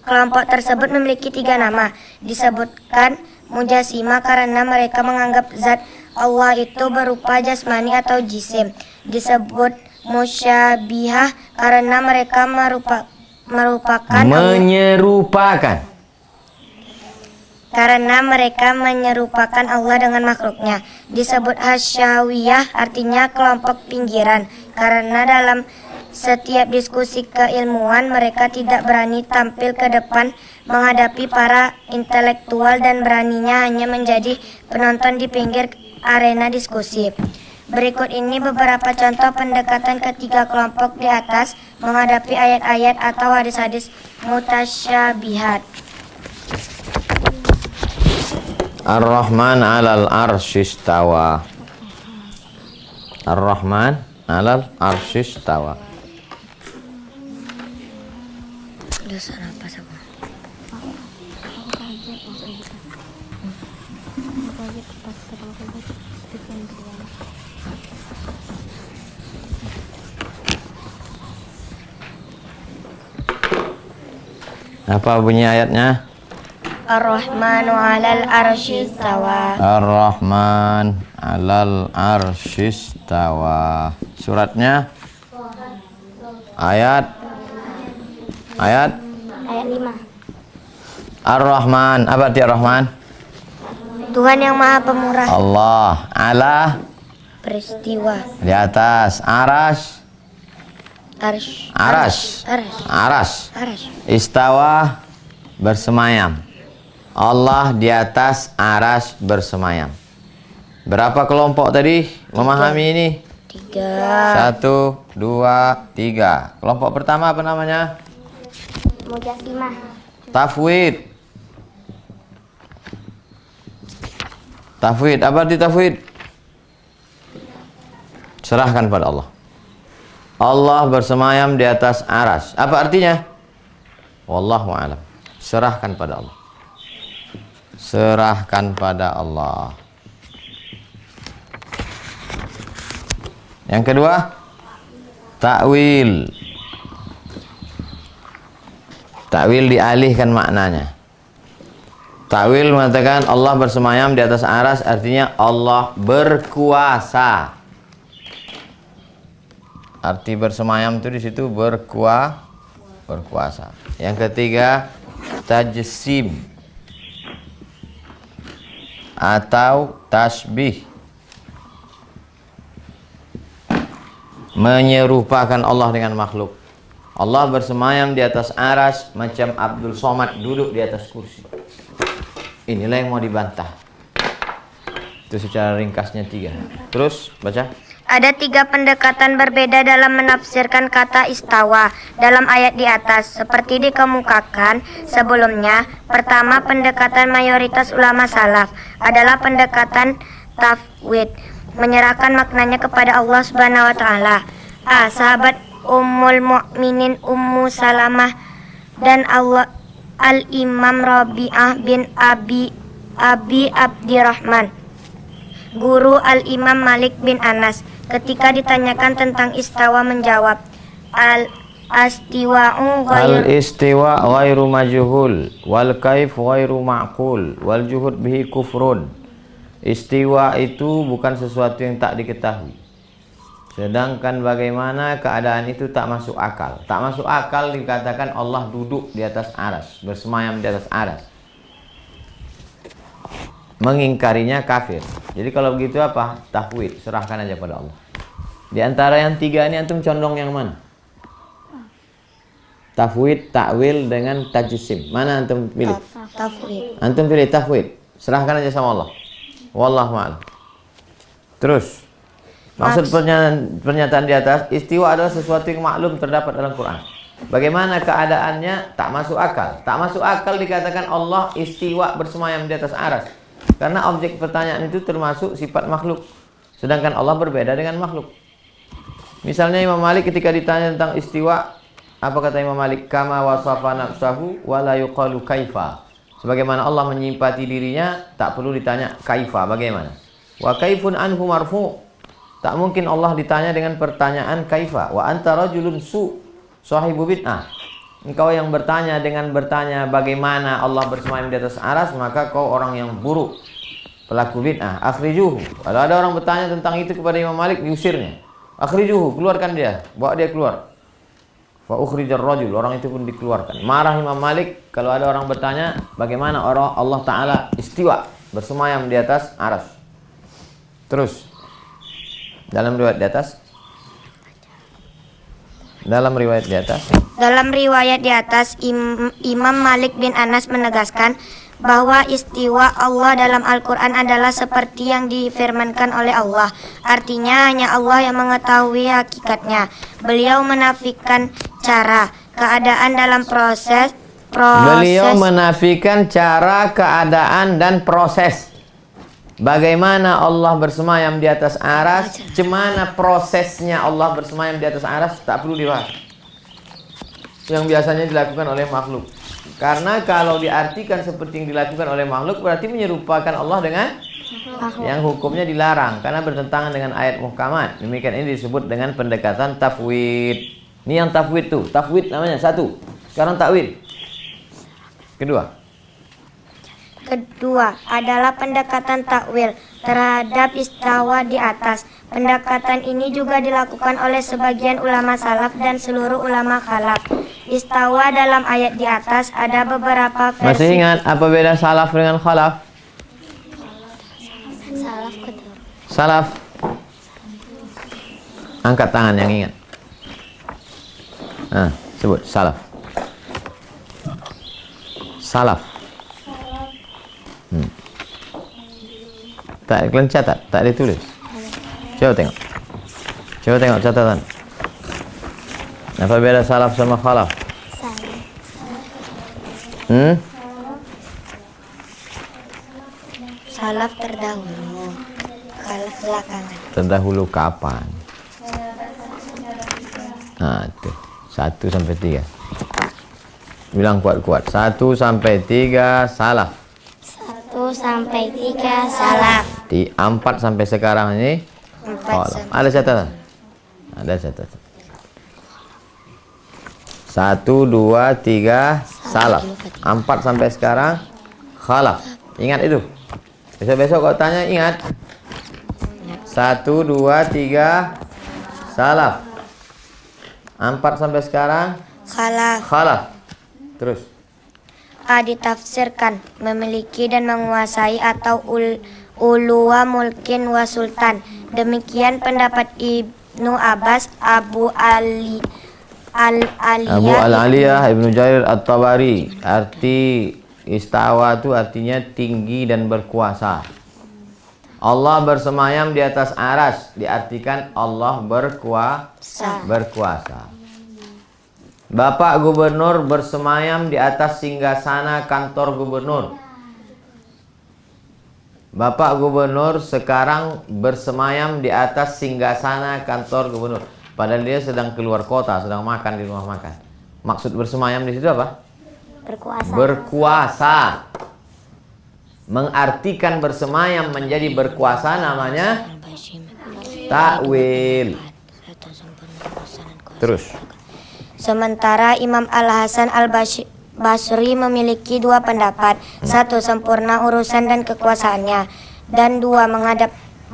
Speaker 3: Kelompok tersebut memiliki 3 nama. Disebutkan mujasimah karena mereka menganggap zat Allah itu berupa jasmani atau jisim. Disebut musyabihah karena mereka menyerupakan
Speaker 5: karena mereka menyerupakan Allah dengan makhluknya. Disebut hasyawiyah artinya kelompok pinggiran, karena dalam setiap diskusi keilmuan mereka tidak berani tampil ke depan menghadapi para intelektual dan beraninya hanya menjadi penonton di pinggir arena diskusi. Berikut ini beberapa contoh pendekatan ketiga kelompok di atas menghadapi ayat-ayat atau hadis-hadis mutasyabihat.
Speaker 1: Ar-Rahman 'alal arsyistawa. Ar-Rahman 'alal arsyistawa. Apa bunyi ayatnya?
Speaker 5: Ar-Rahmanu 'alal arsyistawa.
Speaker 1: Ar-Rahman 'alal arsyistawa. Suratnya ayat
Speaker 2: 5.
Speaker 1: Ar-Rahman. Apa arti Ar-Rahman?
Speaker 5: Tuhan yang Maha Pemurah.
Speaker 1: Allah. Ala
Speaker 5: Peristiwa.
Speaker 1: di atas. Aras. Aras. Istawa bersemayam. Allah di atas aras bersemayam. Berapa kelompok tadi memahami ini?
Speaker 5: 3.
Speaker 1: 1, 2, 3. Kelompok pertama apa namanya?
Speaker 2: Mujassimah.
Speaker 1: Tafwid. Tafwid. Apa arti tafwid? Serahkan pada Allah. Allah bersemayam di atas aras. Apa artinya? Wallahu a'lam. Serahkan pada Allah. Serahkan pada Allah. Yang kedua, takwil. Takwil dialihkan maknanya. Takwil mengatakan Allah bersemayam di atas aras, artinya Allah berkuasa. Arti bersemayam itu di situ berkuasa. Yang ketiga, tajsim atau tasbih. Menyerupakan Allah dengan makhluk. Allah bersemayam di atas aras macam Abdul Somad duduk di atas kursi. Inilah yang mau dibantah. Itu secara ringkasnya 3. Terus baca.
Speaker 5: Ada 3 pendekatan berbeda dalam menafsirkan kata istawa dalam ayat di atas, seperti dikemukakan sebelumnya. Pertama, pendekatan mayoritas ulama salaf adalah pendekatan tafwid, menyerahkan maknanya kepada Allah Subhanahu wa taala. Sahabat Ummul Mukminin Ummu Salamah dan Al-Imam Rabi'ah bin Abi Abdirrahman, guru Al-Imam Malik bin Anas, ketika ditanyakan tentang istawa menjawab, Al-istiwa
Speaker 1: ghairu majhul wal kaif ghairu ma'qul wal juhud bihi kufrun. Istiwa itu bukan sesuatu yang tak diketahui, sedangkan bagaimana keadaan itu tak masuk akal. Tak masuk akal dikatakan Allah duduk di atas aras, bersemayam di atas aras. Mengingkarinya kafir. Jadi kalau begitu apa? Tafwid, serahkan aja pada Allah. Di antara yang 3 ini antum condong yang mana? Tafwid, takwil dengan tajsim. Mana antum pilih?
Speaker 5: tafwid.
Speaker 1: Antum pilih tafwid. Serahkan aja sama Allah. Wallahu a'lam. Terus, maksud pernyataan di atas, istiwa adalah sesuatu yang maklum terdapat dalam Quran. Bagaimana keadaannya? Tak masuk akal. Tak masuk akal dikatakan Allah istiwa bersemayam di atas aras. Karena objek pertanyaan itu termasuk sifat makhluk. Sedangkan Allah berbeda dengan makhluk. Misalnya Imam Malik ketika ditanya tentang istiwa, apa kata Imam Malik? Kama wasafa nafsahu wa la yuqalu kaifa. Sebagaimana Allah menyimpati dirinya, tak perlu ditanya kaifa, bagaimana. Wa kaifun anhu marfu. Tak mungkin Allah ditanya dengan pertanyaan kaifa. Wa anta rajulun sahibu bid'ah. Engkau yang bertanya dengan bertanya bagaimana Allah bersemayam di atas aras, maka kau orang yang buruk, pelaku bid'ah. Akhrijuhu. Kalau ada orang bertanya tentang itu kepada Imam Malik, diusirnya. Akhrijuhu, keluarkan dia, bawa dia keluar. Fa ukhrijar rajul, orang itu pun dikeluarkan. Marah Imam Malik kalau ada orang bertanya bagaimana orang Allah Ta'ala istiwa, bersemayam di atas arsy. Terus dalam riwayat di atas,
Speaker 5: Dalam riwayat di atas, Imam Malik bin Anas menegaskan bahwa istiwa Allah dalam Al-Quran adalah seperti yang difirmankan oleh Allah. Artinya hanya Allah yang mengetahui hakikatnya. Beliau menafikan cara, keadaan dalam proses.
Speaker 1: Beliau menafikan cara, keadaan, dan proses. Bagaimana Allah bersemayam di atas aras, cemana prosesnya Allah bersemayam di atas aras, tak perlu dibahas. Yang biasanya dilakukan oleh makhluk. Karena kalau diartikan seperti yang dilakukan oleh makhluk, berarti menyerupakan Allah dengan yang hukumnya dilarang, karena bertentangan dengan ayat muhkamat. Demikian ini disebut dengan pendekatan tafwid. Ini yang tafwid tuh, tafwid namanya satu. Sekarang takwil.
Speaker 5: Kedua adalah pendekatan takwil terhadap istawa di atas. Pendekatan ini juga dilakukan oleh sebagian ulama salaf dan seluruh ulama khalaf. Istawa dalam ayat di atas ada beberapa versi.
Speaker 1: Masih ingat apa beda salaf dengan khalaf? Salaf. Angkat tangan yang ingat. Sebut salaf. Salaf. Tak kalian catat, tak ditulis. Coba tengok catatan. Apa beda salaf sama khalaf?
Speaker 5: Salaf terdahulu, khalaf belakangan.
Speaker 1: Terdahulu kapan? Tuh. 1 sampai 3. Bilang kuat-kuat. 1 sampai 3 salaf.
Speaker 3: 1 sampai 3
Speaker 5: Salaf.
Speaker 1: Di 4 sampai sekarang ini khalaf. Ada catatan? Ada catatan. 1, 2, 3 salaf. 4 sampai sekarang khalaf. Ingat itu. Besok-besok kalau tanya ingat. 1, 2, 3 salaf. 4 sampai sekarang khalaf. Terus
Speaker 5: Ditafsirkan memiliki dan menguasai atau uluwa mulkin wa sultan. Demikian pendapat Ibnu Abbas, Abu Al-Aliyah,
Speaker 1: Ibnu Jarir At-Tabari. Arti istawa itu artinya tinggi dan berkuasa. Allah bersemayam di atas aras, diartikan Allah berkuasa. Bapak Gubernur bersemayam di atas singgasana kantor gubernur. Bapak Gubernur sekarang bersemayam di atas singgasana kantor gubernur. Padahal dia sedang keluar kota, sedang makan di rumah makan. Maksud bersemayam di situ apa? Berkuasa. Mengartikan bersemayam menjadi berkuasa namanya takwil. Terus.
Speaker 5: Sementara Imam Al-Hasan Al-Basri memiliki 2 pendapat. 1. Sempurna urusan dan kekuasaannya. Dan 2.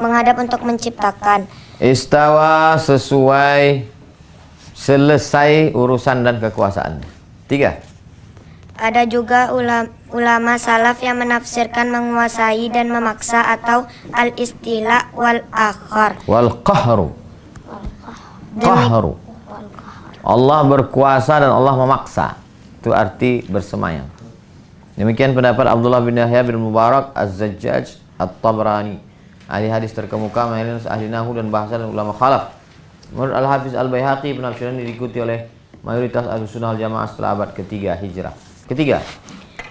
Speaker 5: Menghadap untuk menciptakan.
Speaker 1: Istawa sesuai selesai urusan dan kekuasaan. 3.
Speaker 5: Ada juga ulama salaf yang menafsirkan menguasai dan memaksa atau al-istila wal akhar.
Speaker 1: Wal qahru. Qahru. Allah berkuasa dan Allah memaksa. Itu arti bersemayam. Demikian pendapat Abdullah bin Yahya bin Mubarak Az-Zajjaj At-Tabrani. Ahli hadis terkemuka, ahli nahwu dan bahasa dan ulama khalaf. Menurut Al-Hafiz Al-Baihaqi, penafsiran diikuti oleh mayoritas Ahlussunnah wal Jamaah setelah abad ketiga Hijrah.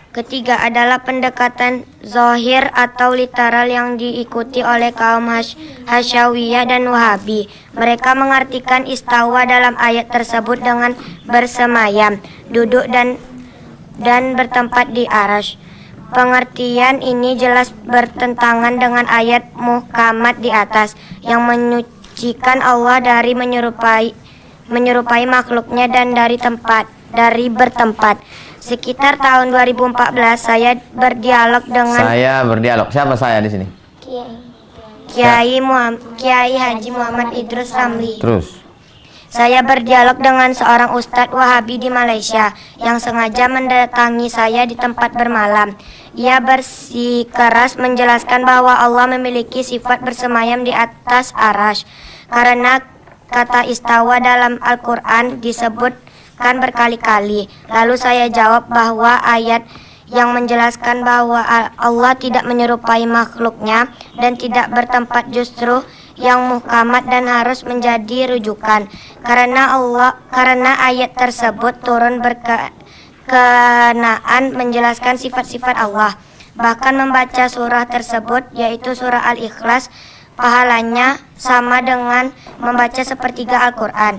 Speaker 1: Ketiga
Speaker 5: adalah pendekatan zahir atau literal yang diikuti oleh kaum Hasyawiyah dan Wahabi. Mereka mengartikan istawa dalam ayat tersebut dengan bersemayam, duduk dan bertempat di arsy. Pengertian ini jelas bertentangan dengan ayat muhkamat di atas yang menyucikan Allah dari menyerupai makhluknya dan dari bertempat. Sekitar tahun 2014 saya berdialog.
Speaker 1: Siapa saya di sini?
Speaker 5: Kiai Haji Muhammad Idrus Ramli.
Speaker 1: Terus
Speaker 5: Saya berdialog dengan seorang ustadz Wahabi di Malaysia yang sengaja mendatangi saya di tempat bermalam. Ia bersikeras menjelaskan bahwa Allah memiliki sifat bersemayam di atas arasy karena kata istawa dalam Al-Quran disebutkan berkali-kali. Lalu saya jawab bahwa ayat yang menjelaskan bahwa Allah tidak menyerupai makhluknya dan tidak bertempat justru yang muhkamat dan harus menjadi rujukan karena ayat tersebut turun berkenaan menjelaskan sifat-sifat Allah. Bahkan membaca surah tersebut yaitu surah Al-Ikhlas pahalanya sama dengan membaca sepertiga Al-Quran.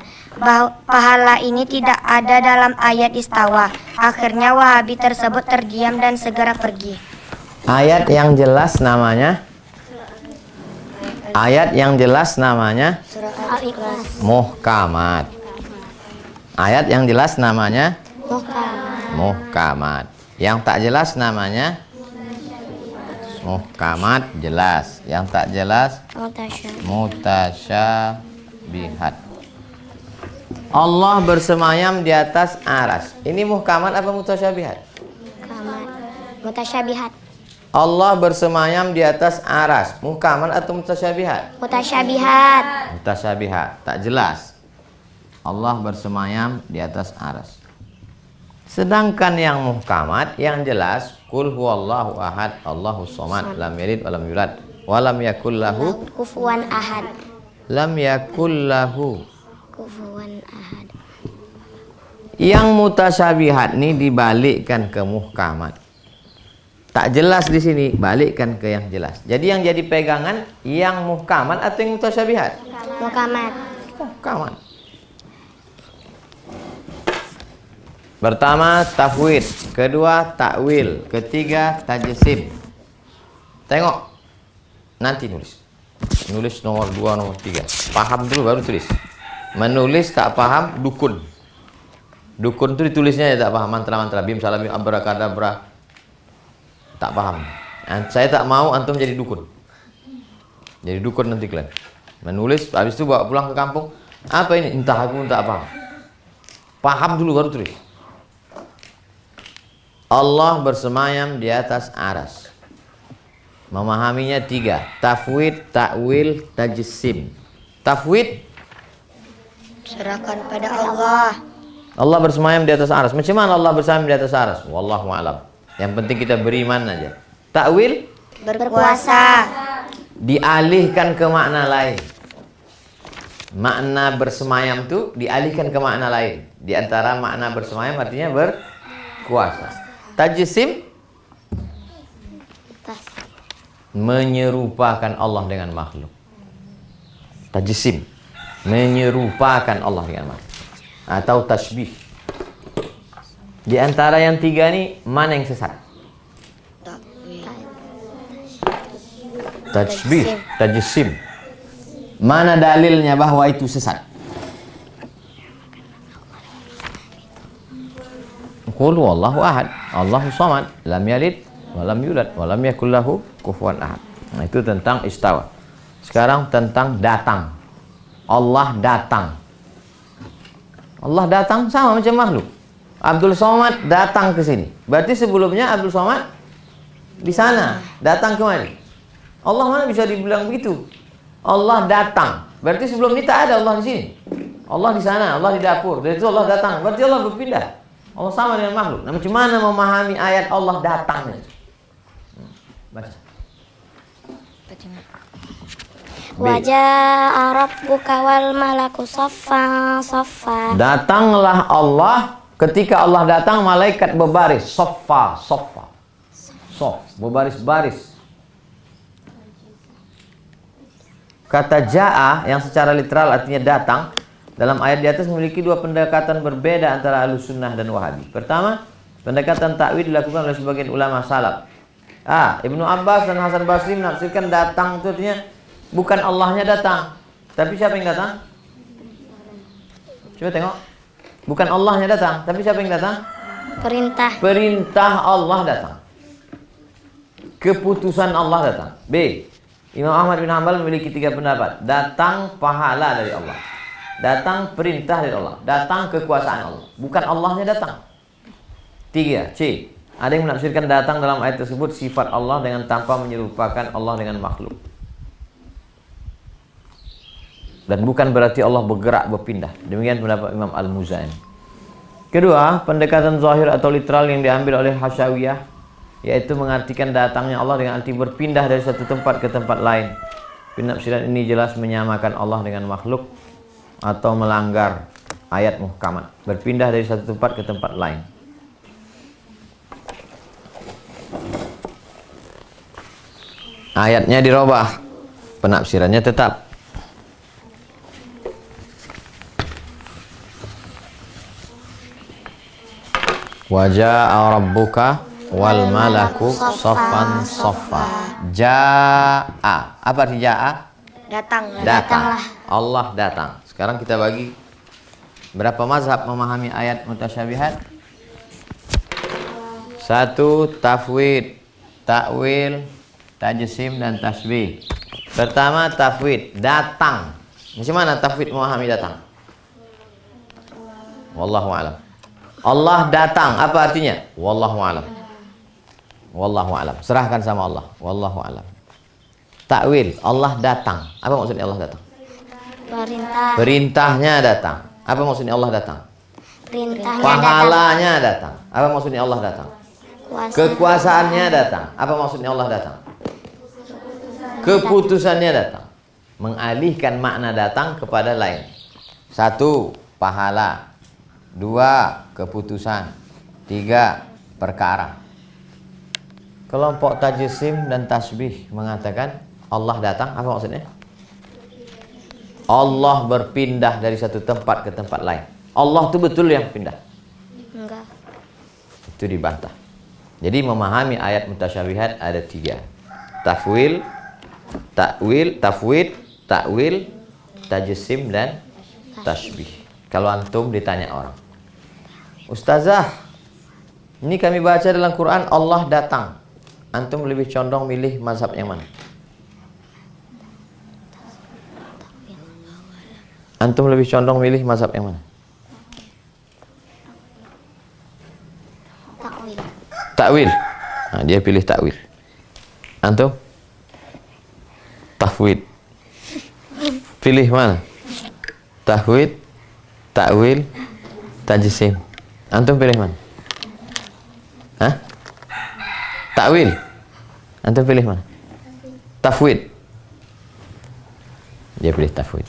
Speaker 5: Pahala ini tidak ada dalam ayat istawa. Akhirnya Wahabi tersebut terdiam dan segera pergi.
Speaker 1: Ayat yang jelas namanya muhkamat. Ayat yang jelas namanya muhkamat. Yang tak jelas namanya muhkamat jelas. Yang tak jelas mutasyabihat. Allah bersemayam di atas aras. Ini muhkamat apa mutasyabihat?
Speaker 3: Mutasyabihat.
Speaker 1: Allah bersemayam di atas aras. Muhkamat atau mutasyabihat?
Speaker 3: Mutasyabihat.
Speaker 1: Mutasyabihat, tak jelas. Allah bersemayam di atas aras. Sedangkan yang muhkamat, yang jelas, qul huwallahu ahad, Allahus samad, lam yalid walam yulad, walam yakul lahu
Speaker 3: Kufuwan ahad.
Speaker 1: lam yakul lahu.
Speaker 3: Kufuwan ahad.
Speaker 1: Yang mutasyabihat ini dibalikkan ke muhkamat. Tak jelas di sini, balikkan ke yang jelas. Jadi yang jadi pegangan yang muhkamat atau yang mutasyabihat?
Speaker 3: Muhkamat.
Speaker 1: Muhkamat. Pertama tafwid, kedua takwil, ketiga tajsim. Tengok. Nanti nulis. Nulis nomor 2, nomor 3. Paham dulu baru tulis. Menulis tak paham dukun. Dukun itu ditulisnya ya tak paham, mantra-mantra bim salam bim abrakadabra. Tak paham. Saya tak mau antum jadi dukun. Jadi dukun nanti kalian. Menulis, habis itu bawa pulang ke kampung. Apa ini? Entah aku tak paham. Paham dulu baru tulis. Allah bersemayam di atas aras. Memahaminya 3. Tafwid, takwil, tajsim. Tafwid,
Speaker 5: Serahkan pada Allah.
Speaker 1: Allah bersemayam di atas aras. Macam mana Allah bersemayam di atas aras? Wallahu a'lam. Yang penting kita beriman aja. Takwil,
Speaker 5: Berkuasa.
Speaker 1: dialihkan ke makna lain. Makna bersemayam itu dialihkan ke makna lain. Di antara makna bersemayam artinya berkuasa. Tajsim, menyerupakan Allah dengan makhluk. Tajsim, menyerupakan Allah dengan makhluk. Atau tasbih. Di antara yang 3 ini mana yang sesat? Tasbih, tajsim. Mana dalilnya bahwa itu sesat? Qul huwallahu ahad, Allahus samad, lam yalid walam yulad walam yakul lahu kufuwan ahad. Nah, itu tentang istawa. Sekarang tentang datang. Allah datang. Allah datang sama macam makhluk. Abdul Somad datang ke sini. Berarti sebelumnya Abdul Somad di sana, datang kemari. Allah mana bisa dibilang begitu? Allah datang. Berarti sebelum ini tak ada Allah di sini. Allah di sana, Allah di dapur. Dari itu Allah datang. Berarti Allah berpindah. Allah sama dengan makhluk. Nah, macam mana memahami ayat Allah datang? Baca.
Speaker 3: Wajah rabbuka wal malaku saffa saffa.
Speaker 1: Datanglah Allah. Ketika Allah datang, malaikat berbaris. Soffa, soffa. Sof, berbaris-baris. Kata ja'a yang secara literal artinya datang, dalam ayat di atas memiliki 2 pendekatan berbeda antara Ahlussunnah dan Wahabi. Pertama, pendekatan takwil dilakukan oleh sebagian ulama salaf. Ibnu Abbas dan Hasan Basri menafsirkan datang itu artinya bukan Allahnya datang, tapi siapa yang datang? Coba tengok. Bukan Allahnya datang, tapi siapa yang datang?
Speaker 3: Perintah.
Speaker 1: Perintah Allah datang. Keputusan Allah datang. B. Imam Ahmad bin Hanbal memiliki 3 pendapat. Datang pahala dari Allah. datang perintah dari Allah, datang kekuasaan Allah, bukan Allahnya datang. 3. C. Ada yang menafsirkan datang dalam ayat tersebut sifat Allah dengan tanpa menyerupakan Allah dengan makhluk. Dan bukan berarti Allah bergerak berpindah. Demikian pendapat Imam Al-Muzani. Kedua, pendekatan zahir atau literal yang diambil oleh Hasyawiyah, yaitu mengartikan datangnya Allah dengan arti berpindah dari satu tempat ke tempat lain. Penafsiran ini jelas menyamakan Allah dengan makhluk atau melanggar ayat muhkamat, berpindah dari satu tempat ke tempat lain. Ayatnya dirubah, penafsirannya tetap. Waja'a rabbuka wal malaku saffan saffa. Ja'a. Apa arti ja'a? Datang. Allah datang. Sekarang kita bagi berapa mazhab memahami ayat mutasyabihat? 1. Tafwid, takwil, tajsim dan tasbih. Pertama tafwid, datang. Macam mana tafwid memahami datang? Wallahu a'lam. Allah datang, apa artinya? Wallahu a'lam. Wallahu a'lam. Serahkan sama Allah. Wallahu a'lam. Takwil, Allah datang. Apa maksudnya Allah datang?
Speaker 3: Perintah.
Speaker 1: Perintahnya datang. Apa maksudnya Allah datang?
Speaker 3: Perintahnya
Speaker 1: Pahalanya datang. Apa maksudnya Allah datang?
Speaker 3: Kuasa.
Speaker 1: Kekuasaannya datang. Apa maksudnya Allah datang? Keputusannya datang. Mengalihkan makna datang kepada lain. 1. Pahala. 2. Keputusan. 3. Perkara. Kelompok tajsim dan tasbih mengatakan Allah datang. Apa maksudnya? Allah berpindah dari satu tempat ke tempat lain. Allah itu betul yang pindah?
Speaker 3: Enggak.
Speaker 1: Itu dibantah. Jadi memahami ayat mutasyabihat ada 3. Tafwid, takwil, tajsim dan tasbih. Kalau antum ditanya orang, Ustazah, ini kami baca dalam Quran Allah datang. Antum lebih condong milih mazhab yang mana? Antum lebih condong milih mazhab yang mana? Takwil. Nah, dia pilih takwil. Antum? Tafwid. Pilih mana? Tafwid, takwil, tajsim. Antum pilih mana? Hah? Takwil. Antum pilih mana? Tafwid. Dia pilih tafwid.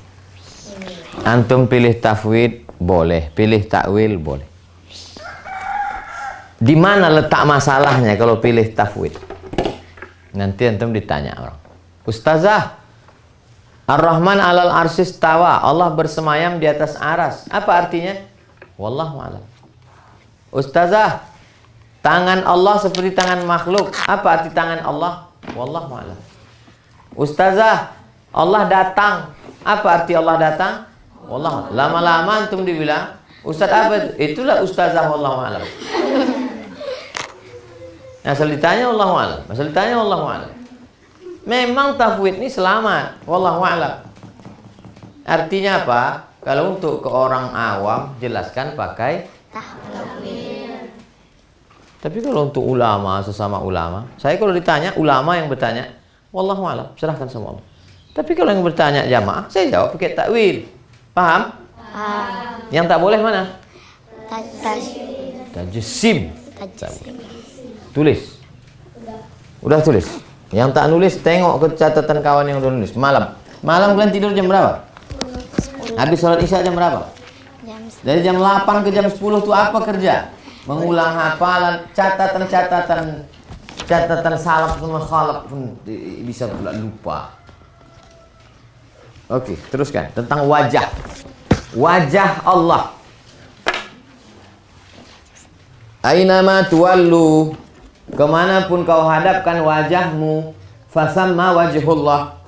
Speaker 1: Antum pilih tafwid boleh, pilih takwil boleh. Di mana letak masalahnya kalau pilih tafwid? Nanti antum ditanya orang, Ustazah, Ar-Rahman 'alal arsy istawa, Allah bersemayam di atas aras. Apa artinya? Wallahu a'lam. Ustazah, tangan Allah seperti tangan makhluk. Apa arti tangan Allah? Wallahu a'lam. Ustazah, Allah datang. Apa arti Allah datang? Wallahu. Lama-lama antum dibilang, Ustaz apa itu? Itulah ustazah wallahu a'lam. Asal ditanya wallahu a'lam. Asal ditanya wallahu a'lam. Memang tafwid ini selamat, wallahu a'lam. Artinya apa? Kalau untuk ke orang awam jelaskan pakai tafwid. Tapi kalau untuk ulama, sesama ulama, saya kalau ditanya ulama yang bertanya, wallahu a'lam, serahkan sama Allah. Tapi kalau yang bertanya jamaah, saya jawab pakai takwil. Paham? Yang tak boleh mana? Tajsim. Tulis. Udah tulis. Yang tak nulis tengok ke catatan kawan yang udah nulis. Malam kalian tidur jam berapa? Habis sholat isya jam berapa? Dari jam 8 ke jam 10 tuh apa kerja? Mengulang hafalan, catatan salaf sama khalaf pun bisa pula lupa. Oke, teruskan tentang wajah. Wajah Allah. Ainama tuwallu, kemanapun kau hadapkan wajahmu, fasamma wajhullah,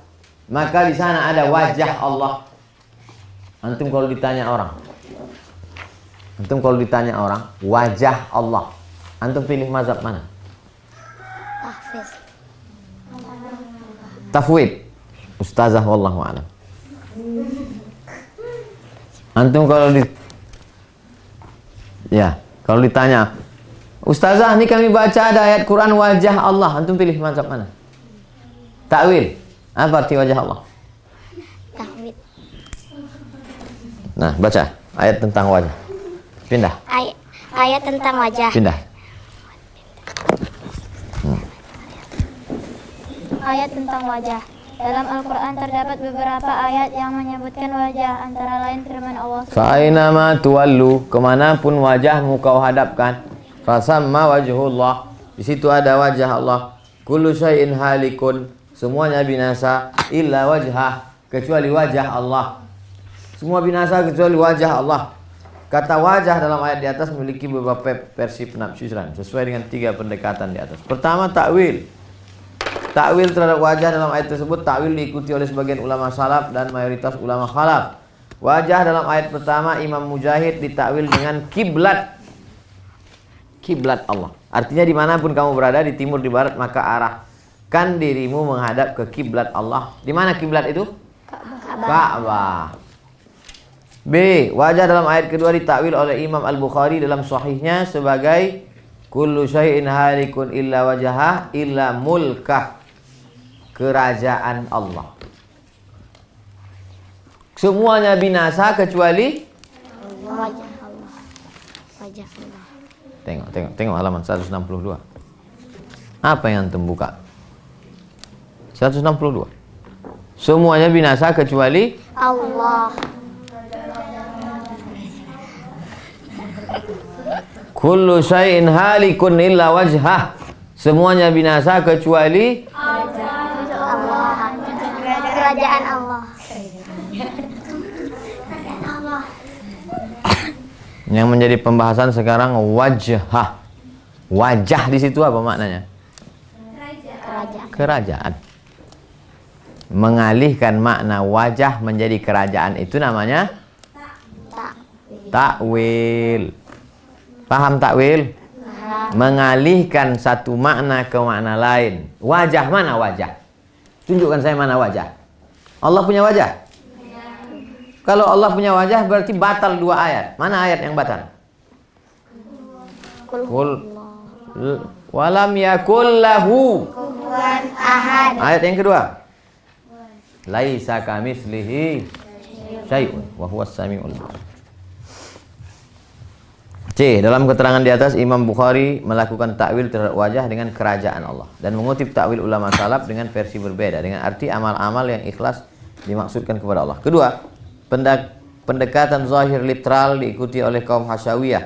Speaker 1: maka di sana ada wajah Allah. Antum kalau ditanya orang, wajah Allah, antum pilih mazhab mana? Tafwid. Ustazah wallahu a'lam. Antum kalau ditanya, Ustazah, ini kami baca ada ayat Quran wajah Allah. Antum pilih mazhab mana? Takwil. Apa arti wajah Allah?
Speaker 3: Takwil.
Speaker 1: Nah, baca ayat tentang wajah. Pindah.
Speaker 3: Ayat tentang wajah.
Speaker 1: Pindah.
Speaker 4: Ayat tentang wajah. Dalam Al-Quran terdapat beberapa ayat yang menyebutkan wajah, antara lain firman Allah.
Speaker 1: Fa'ainama tuwallu, kemanapun wajahmu kau hadapkan, fasamma wajhullah, di situ ada wajah Allah. Kullu syai'in halikun, semuanya binasa, illa wajhah, kecuali wajah Allah. Semua binasa kecuali wajah Allah. Kata wajah dalam ayat di atas memiliki beberapa versi penafsiran sesuai dengan 3 pendekatan di atas. Pertama, takwil. Takwil terhadap wajah dalam ayat tersebut, takwil diikuti oleh sebagian ulama salaf dan mayoritas ulama khalaf. Wajah dalam ayat pertama Imam Mujahid ditakwil dengan kiblat. Kiblat Allah. Artinya dimanapun kamu berada, di timur, di barat, maka arahkan dirimu menghadap ke kiblat Allah. Di mana kiblat itu? Ka'bah. B. Wajah dalam ayat kedua ditakwil oleh Imam Al-Bukhari dalam sahihnya sebagai kullu syai'in halikun illa wajahah illa mulkah, kerajaan Allah. Semuanya binasa kecuali
Speaker 3: Wajah Allah. Wajah Allah.
Speaker 1: Tengok halaman 162. Apa yang antum buka? 162. Semuanya binasa kecuali
Speaker 3: Allah.
Speaker 1: kullu syai'in halikun illa wajhah. Semuanya binasa kecuali
Speaker 3: Kerajaan Allah.
Speaker 1: Yang menjadi pembahasan sekarang wajhah. Wajah di situ apa maknanya? Kerajaan. Mengalihkan makna wajah menjadi kerajaan itu namanya takwil. Paham takwil? Mengalihkan satu makna ke makna lain. Wajah, mana wajah? Tunjukkan saya mana wajah. Allah punya wajah? Kalau Allah punya wajah berarti batal 2 ayat. Mana ayat yang batal? Kul walam yakul lahu kufuwan ahad. Ayat yang kedua. Laisa kamitslihi syai'un wa huwas samiul basir. C. Dalam keterangan di atas, Imam Bukhari melakukan takwil terhadap wajah dengan kerajaan Allah dan mengutip takwil ulama salaf dengan versi berbeda dengan arti amal-amal yang ikhlas dimaksudkan kepada Allah. Kedua, pendekatan zahir literal diikuti oleh kaum Hasyawiyah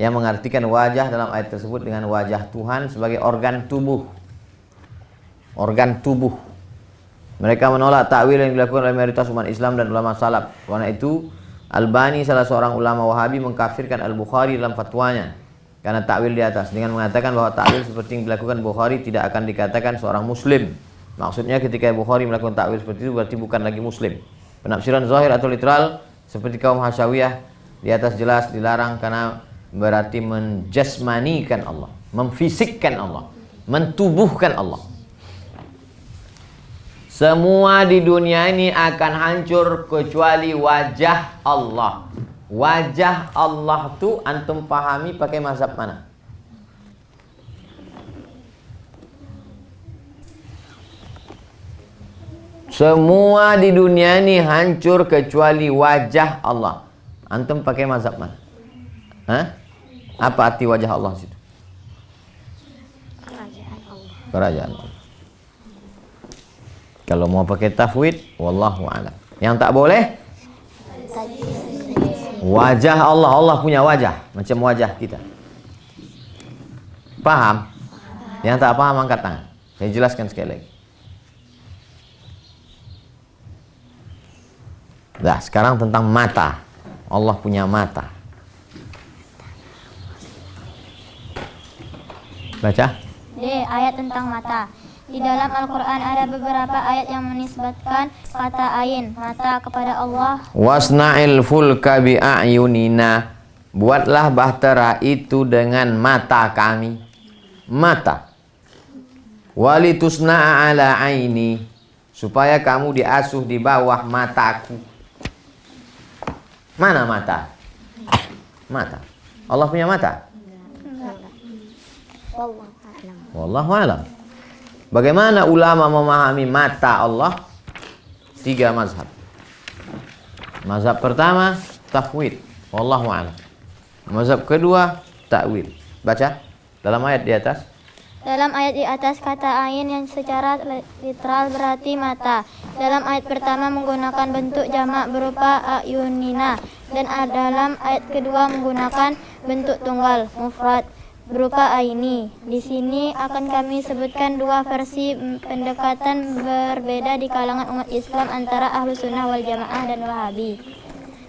Speaker 1: yang mengartikan wajah dalam ayat tersebut dengan wajah Tuhan sebagai organ tubuh. Organ tubuh. Mereka menolak takwil yang dilakukan oleh mayoritas umat Islam dan ulama salaf. Karena itu Albani, salah seorang ulama Wahabi, mengkafirkan Al-Bukhari dalam fatwanya karena takwil di atas dengan mengatakan bahwa takwil seperti yang dilakukan Bukhari tidak akan dikatakan seorang muslim. Maksudnya ketika Bukhari melakukan takwil seperti itu berarti bukan lagi muslim. Penafsiran zahir atau literal seperti kaum Hasyawiyah di atas jelas dilarang karena berarti menjasmanikan Allah, memfisikkan Allah, mentubuhkan Allah. Semua di dunia ini akan hancur kecuali wajah Allah. Wajah Allah tu antum pahami pakai mazhab mana? Semua di dunia ini hancur kecuali wajah Allah. Antum pakai mazhab mana? Hah? Apa arti wajah Allah situ?
Speaker 3: Kerajaan Allah.
Speaker 1: Kerajaan Allah. Kalau mau pakai tafwid, wallahu a'lam. Yang tak boleh, wajah Allah. Allah punya wajah macam wajah kita. Paham? Yang tak paham angkat tangan. Saya jelaskan sekali lagi. Nah, sekarang tentang mata. Allah punya mata. Baca.
Speaker 4: D. Ayat tentang mata. Di dalam Al-Quran ada beberapa ayat yang menisbatkan kata ain, mata, kepada Allah.
Speaker 1: Wasna'il fulka bi'ayunina. Buatlah bahtera itu dengan mata kami. Mata. Walitusna'a ala aini. Supaya kamu diasuh di bawah mataku. Mana mata? Mata. Allah punya mata? Wallahu a'lam. Bagaimana ulama memahami mata Allah? 3 mazhab. Mazhab pertama, tafwid. Wallahu a'lam. Mazhab kedua, ta'wil. Baca dalam ayat di atas.
Speaker 4: Dalam ayat di atas kata ain yang secara literal berarti mata. Dalam ayat pertama menggunakan bentuk jamak berupa ayunina dan dalam ayat kedua menggunakan bentuk tunggal mufrad berupa aini. Di sini akan kami sebutkan 2 versi pendekatan berbeda di kalangan umat Islam antara Ahlus Sunnah wal Jamaah dan Wahabi.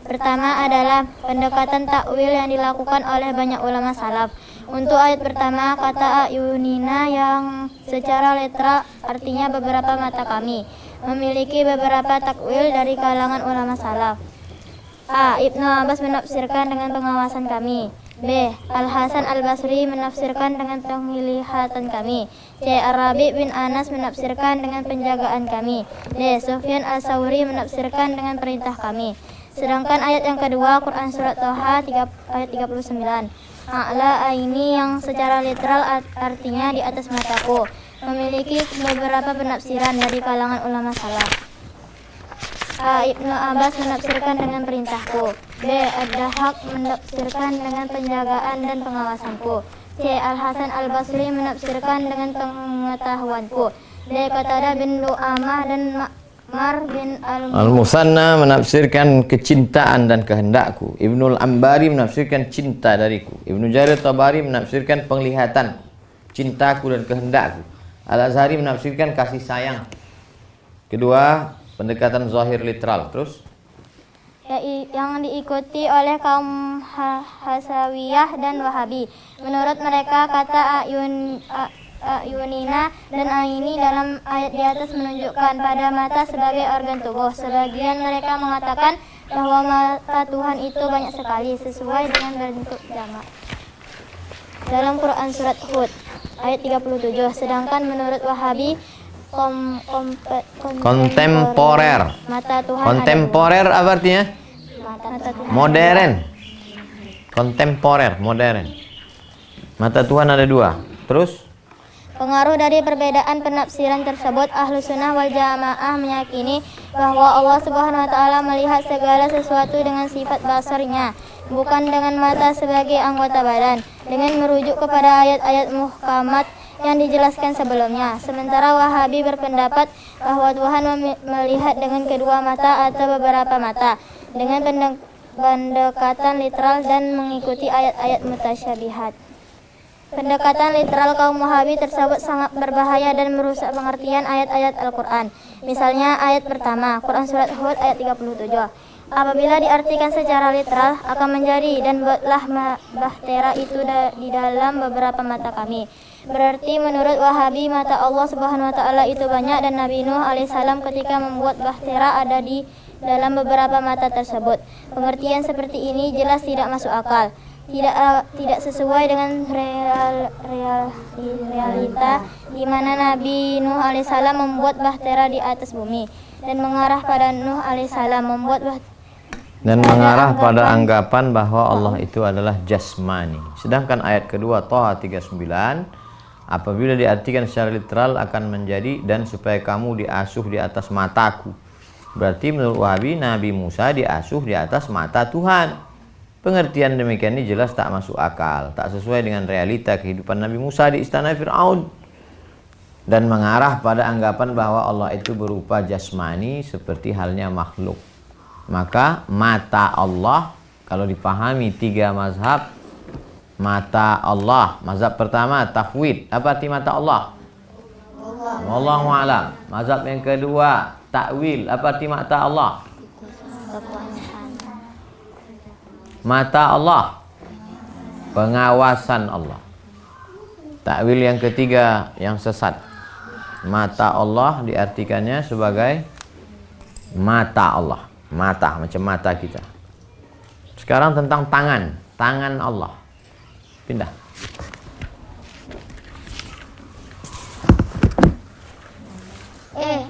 Speaker 4: Pertama adalah pendekatan takwil yang dilakukan oleh banyak ulama salaf. Untuk ayat pertama, kata ayunina yang secara literal artinya beberapa mata kami, memiliki beberapa takwil dari kalangan ulama salaf. A. Ibnu Abbas menafsirkan dengan pengawasan kami. B. Al-Hasan Al-Basri menafsirkan dengan penglihatan kami. C. Ar-Rabi bin Anas menafsirkan dengan penjagaan kami. D. Sufyan Al-Sawri menafsirkan dengan perintah kami. Sedangkan ayat yang kedua, Quran Surat Toha ayat 39. A'la aini yang secara literal artinya di atas mataku, memiliki beberapa penafsiran dari kalangan ulama salaf. A. Ibnu Abbas menafsirkan dengan perintahku. B. Ad-Dahhak menafsirkan dengan penjagaan dan pengawasanku. C. Al-Hasan Al-Basri menafsirkan dengan pengetahuanku. D. Qatadah bin Lu'amah dan Ma'mar bin
Speaker 1: Al-Musanna menafsirkan kecintaan dan kehendakku. Ibnul Ambari menafsirkan cinta dariku. Ibnu Jarir Tabari menafsirkan penglihatan, cintaku dan kehendakku. Al-Azhari menafsirkan kasih sayang. Kedua, pendekatan zahir literal. Terus
Speaker 4: yang diikuti oleh kaum Hasawiyah dan Wahabi. Menurut mereka kata ayunina dan aini dalam ayat di atas menunjukkan pada mata sebagai organ tubuh. Sebagian mereka mengatakan bahwa mata Tuhan itu banyak sekali sesuai dengan bentuk jamak dalam Quran Surat Hud ayat 37. Sedangkan menurut Wahabi
Speaker 1: kontemporer.
Speaker 4: Mata Tuhan
Speaker 1: Kontemporer apa artinya?
Speaker 4: mata Tuhan
Speaker 1: Modern. Kontemporer, modern. Mata Tuhan ada 2. Terus
Speaker 4: pengaruh dari perbedaan penafsiran tersebut, Ahlus Sunnah wal Jamaah meyakini bahwa Allah Subhanahu wa taala melihat segala sesuatu dengan sifat basarnya, bukan dengan mata sebagai anggota badan, dengan merujuk kepada ayat-ayat muhkamat yang dijelaskan sebelumnya. Sementara Wahabi berpendapat bahwa Tuhan melihat dengan kedua mata atau beberapa mata, dengan pendekatan literal dan mengikuti ayat-ayat mutasyabihat. Pendekatan literal kaum Wahabi tersebut sangat berbahaya dan merusak pengertian ayat-ayat Al-Quran. Misalnya ayat pertama, Quran Surat Hud ayat 37. Apabila diartikan secara literal akan menjadi dan buatlah bahtera itu di dalam beberapa mata kami. Berarti menurut Wahabi mata Allah Subhanahu wa taala itu banyak dan Nabi Nuh alaihissalam ketika membuat bahtera ada di dalam beberapa mata tersebut. Pengertian seperti ini jelas tidak masuk akal. Tidak sesuai dengan realita di mana Nabi Nuh alaihissalam membuat bahtera di atas bumi dan mengarah pada Nuh alaihissalam mengarah pada anggapan bahwa Allah itu adalah jasmani. Sedangkan ayat kedua Toha 39, apabila diartikan secara literal akan menjadi dan supaya kamu diasuh di atas mataku. Berarti menurut Wahabi Nabi Musa diasuh di atas mata Tuhan. Pengertian demikian ini jelas tak masuk akal, tak sesuai dengan realita kehidupan Nabi Musa di istana Fir'aun, dan mengarah pada anggapan bahwa Allah itu berupa jasmani seperti halnya makhluk. Maka mata Allah kalau dipahami 3 mazhab, mata Allah, mazhab pertama tafwid. Apa arti mata Allah? Wallahu a'lam. Mazhab yang kedua takwil. Apa arti mata Allah? Mata Allah, pengawasan Allah. Takwil yang ketiga yang sesat. Mata Allah diartikannya sebagai mata Allah. Mata, macam mata kita. Sekarang tentang tangan. Tangan Allah. Pindah.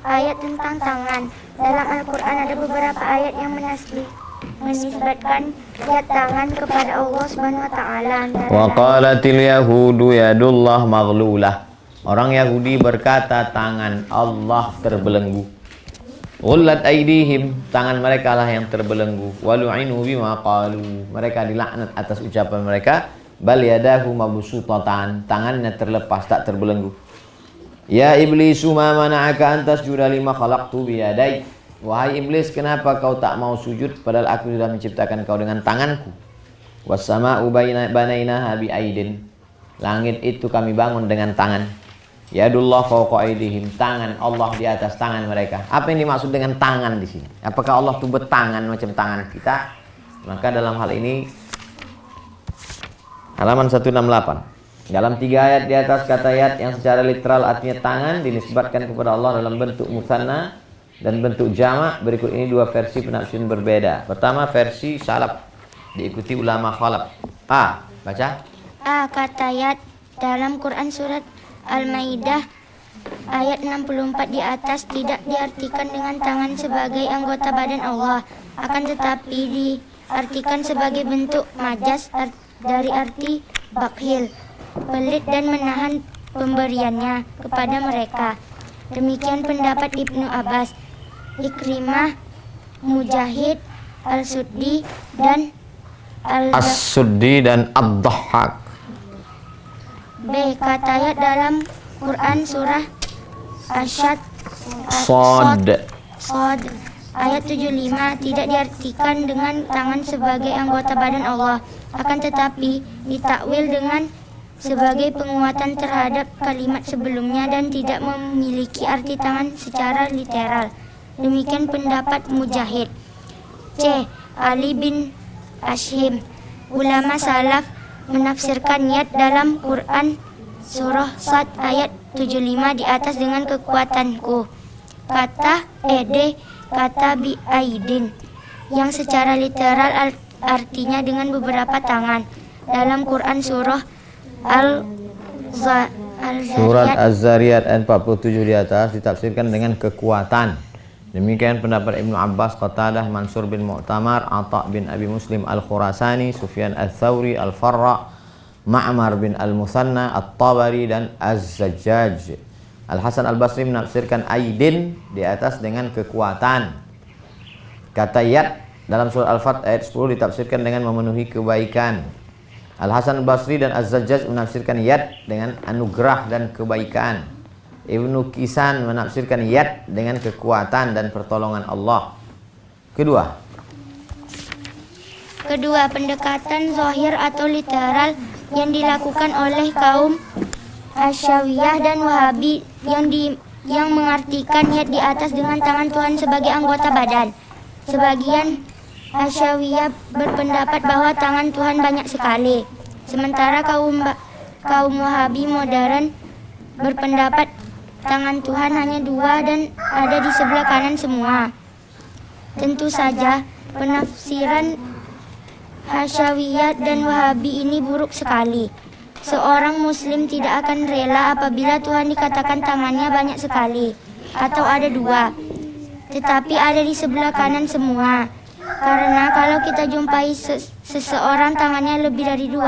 Speaker 3: Ayat tentang tangan. Dalam Al-Quran ada beberapa ayat yang menisbatkan yad tangan kepada Allah Subhanahu wa taala.
Speaker 1: Wa qalatil yahudu yadullah maghlulah. Orang Yahudi berkata tangan Allah terbelenggu. Ghullat aydihim, tangan mereka lah yang terbelenggu. Walu'inu bima qalu, mereka dilaknat atas ucapan mereka. Bal yadahu mabsutatan, tangannya terlepas tak terbelenggu. Ya iblisu ma mana'aka an tasjuda lima khalaqtu biyadai. Wahai iblis, kenapa kau tak mau sujud padahal aku sudah menciptakan kau dengan tanganku? Was-sama'u banainaha bi aidin. Langit itu kami bangun dengan tangan. Yadullah fawqa aydihim, tangan Allah di atas tangan mereka. Apa yang dimaksud dengan tangan di sini? Apakah Allah itu bertangan macam tangan kita? Maka dalam hal ini halaman 168. Dalam 3 ayat di atas kata yad yang secara literal artinya tangan dinisbatkan kepada Allah dalam bentuk musanna dan bentuk jamak. Berikut ini 2 versi penafsiran berbeda. Pertama versi salaf diikuti ulama khalaf. A, baca.
Speaker 3: A. Kata yad dalam Quran surat Al-Maidah ayat 64 di atas tidak diartikan dengan tangan sebagai anggota badan Allah, akan tetapi diartikan sebagai bentuk majas dari arti bakhil, pelit dan menahan pemberiannya kepada mereka. Demikian pendapat Ibnu Abbas, Ikrimah, Mujahid, Al-Suddi dan
Speaker 1: As-Suddi dan Ad-Dhahhak.
Speaker 3: B. Kata ayat dalam Quran surah Asyad
Speaker 1: Sod.
Speaker 3: ayat 75 tidak diartikan dengan tangan sebagai anggota badan Allah, akan tetapi ditakwil dengan sebagai penguatan terhadap kalimat sebelumnya dan tidak memiliki arti tangan secara literal. Demikian pendapat Mujahid. C. Ali bin Ashim, ulama salaf menafsirkan yad dalam Quran surah Sad ayat 75 di atas dengan kekuatanku. Kata kata bi aidin yang secara literal artinya dengan beberapa tangan. Dalam Quran surah
Speaker 1: Surat Az-Zariyat ayat 47 di atas ditafsirkan dengan kekuatan. Demikian pendapat Ibnu Abbas, Qatadah, Mansur bin Mu'tamar, Atha bin Abi Muslim Al-Khurasani, Sufyan Al-Thawri, Al-Farra, Ma'mar bin Al-Musanna, At-Tabari dan Az-Zajjaj. Al-Hasan Al-Basri menafsirkan aidin di atas dengan kekuatan. Kata yad dalam surah Al-Fat ayat 10 ditafsirkan dengan memenuhi kebaikan. Al-Hasan Al-Basri dan Az-Zajjaj menafsirkan yad dengan anugerah dan kebaikan. Ibnu Kisan menafsirkan yad dengan kekuatan dan pertolongan Allah. Kedua,
Speaker 3: pendekatan zahir atau literal yang dilakukan oleh kaum Asyawiyah dan Wahabi yang mengartikan yad di atas dengan tangan Tuhan sebagai anggota badan. Sebagian Asyawiyah berpendapat bahwa tangan Tuhan banyak sekali, sementara kaum Wahabi modern berpendapat tangan Tuhan hanya 2 dan ada di sebelah kanan semua. Tentu saja penafsiran Hasyawiyah dan Wahabi ini buruk sekali. Seorang muslim tidak akan rela apabila Tuhan dikatakan tangannya banyak sekali atau ada 2, tetapi ada di sebelah kanan semua. Karena kalau kita jumpai seseorang tangannya lebih dari 2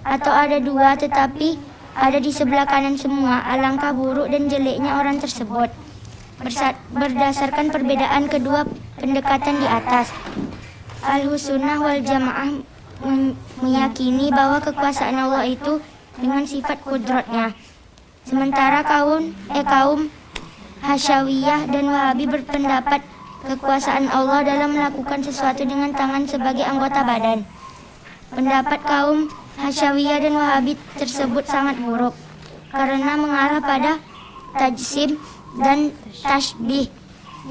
Speaker 3: atau ada 2 tetapi ada di sebelah kanan semua, alangkah buruk dan jeleknya orang tersebut. Berdasarkan perbedaan kedua pendekatan di atas, Ahlussunnah wal Jamaah meyakini bahwa kekuasaan Allah itu dengan sifat kudratnya. Sementara kaum Hasyawiyah dan Wahabi berpendapat kekuasaan Allah dalam melakukan sesuatu dengan tangan sebagai anggota badan. Pendapat kaum Hasyawiyah dan Wahabi tersebut sangat buruk karena mengarah pada tajsim dan tasbih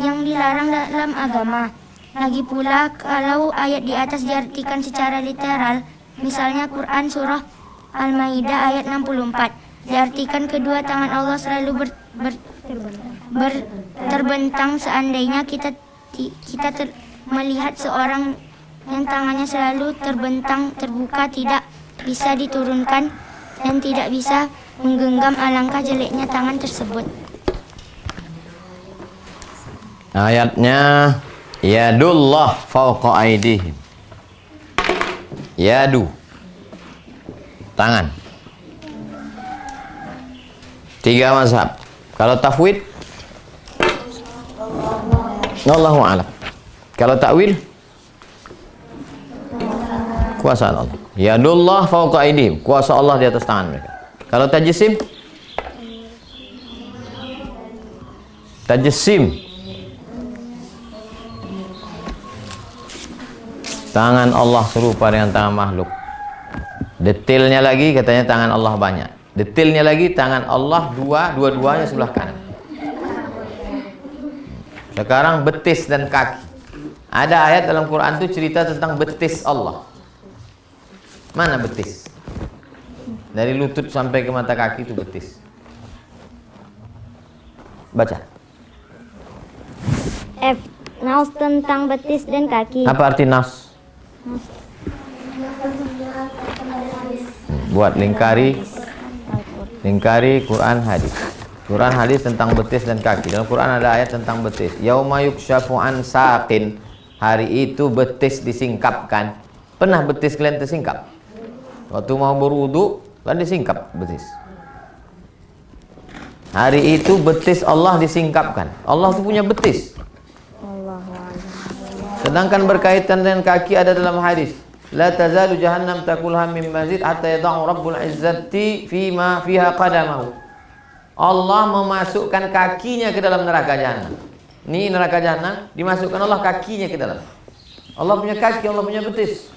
Speaker 3: yang dilarang dalam agama. Lagi pula kalau ayat di atas diartikan secara literal, misalnya Quran surah Al-Maidah ayat 64, diartikan kedua tangan Allah selalu terbentang. Seandainya kita melihat seorang yang tangannya selalu terbentang terbuka, tidak bisa diturunkan dan tidak bisa menggenggam, alangkah jeleknya tangan tersebut.
Speaker 1: Ayatnya yadullah fawqa aydihim. Yadu. Tangan. 3 mazhab. Kalau tafwid, Allahu a'lam. Kalau takwil, kuasa Allah. Yadullah fawqa aydihim, kuasa Allah di atas tangan mereka. Kalau tajsim, tangan Allah serupa dengan tangan makhluk. Detailnya lagi katanya tangan Allah banyak. Detailnya lagi tangan Allah dua-duanya sebelah kanan. Sekarang betis dan kaki. Ada ayat dalam Quran itu cerita tentang betis Allah. Mana betis? Dari lutut sampai ke mata kaki itu betis. Baca.
Speaker 4: F. Naus tentang betis dan kaki.
Speaker 1: Apa arti nas? Buat lingkari Quran hadis. Quran hadis tentang betis dan kaki. Dalam Quran ada ayat tentang betis. Yauma yukshafu an saqin. Hari itu betis disingkapkan. Pernah betis kalian tersingkap? Waktu mau berwudu kan disingkap betis. Hari itu betis Allah disingkapkan. Allah itu punya betis. Sedangkan berkaitan dengan kaki ada dalam hadis. La tazalu jahannam takulha min mazid hatta yada'u rabbul izzati fima fiha qadamahu. Allah memasukkan kakinya ke dalam neraka jahanam. Ini neraka jahanam dimasukkan Allah kakinya ke dalam. Allah punya kaki, Allah punya betis.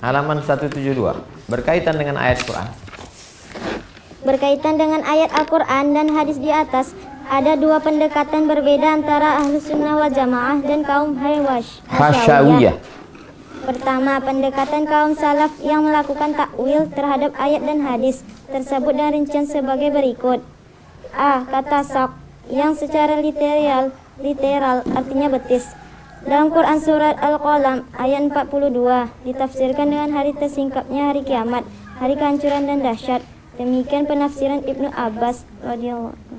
Speaker 1: Halaman 172 berkaitan dengan ayat Quran.
Speaker 4: Berkaitan dengan ayat Al-Quran dan hadis di atas, ada 2 pendekatan berbeda antara Ahlus Sunnah wal Jamaah dan kaum Hasyawiyah. Pertama, pendekatan kaum salaf yang melakukan takwil terhadap ayat dan hadis tersebut dan rincian sebagai berikut. A. Kata sak yang secara literal artinya betis. Dalam Quran surat Al-Qalam ayat 42 ditafsirkan dengan hari tersingkapnya hari kiamat, hari kehancuran dan dahsyat. Demikian penafsiran Ibnu Abbas radhiyallahu anhu.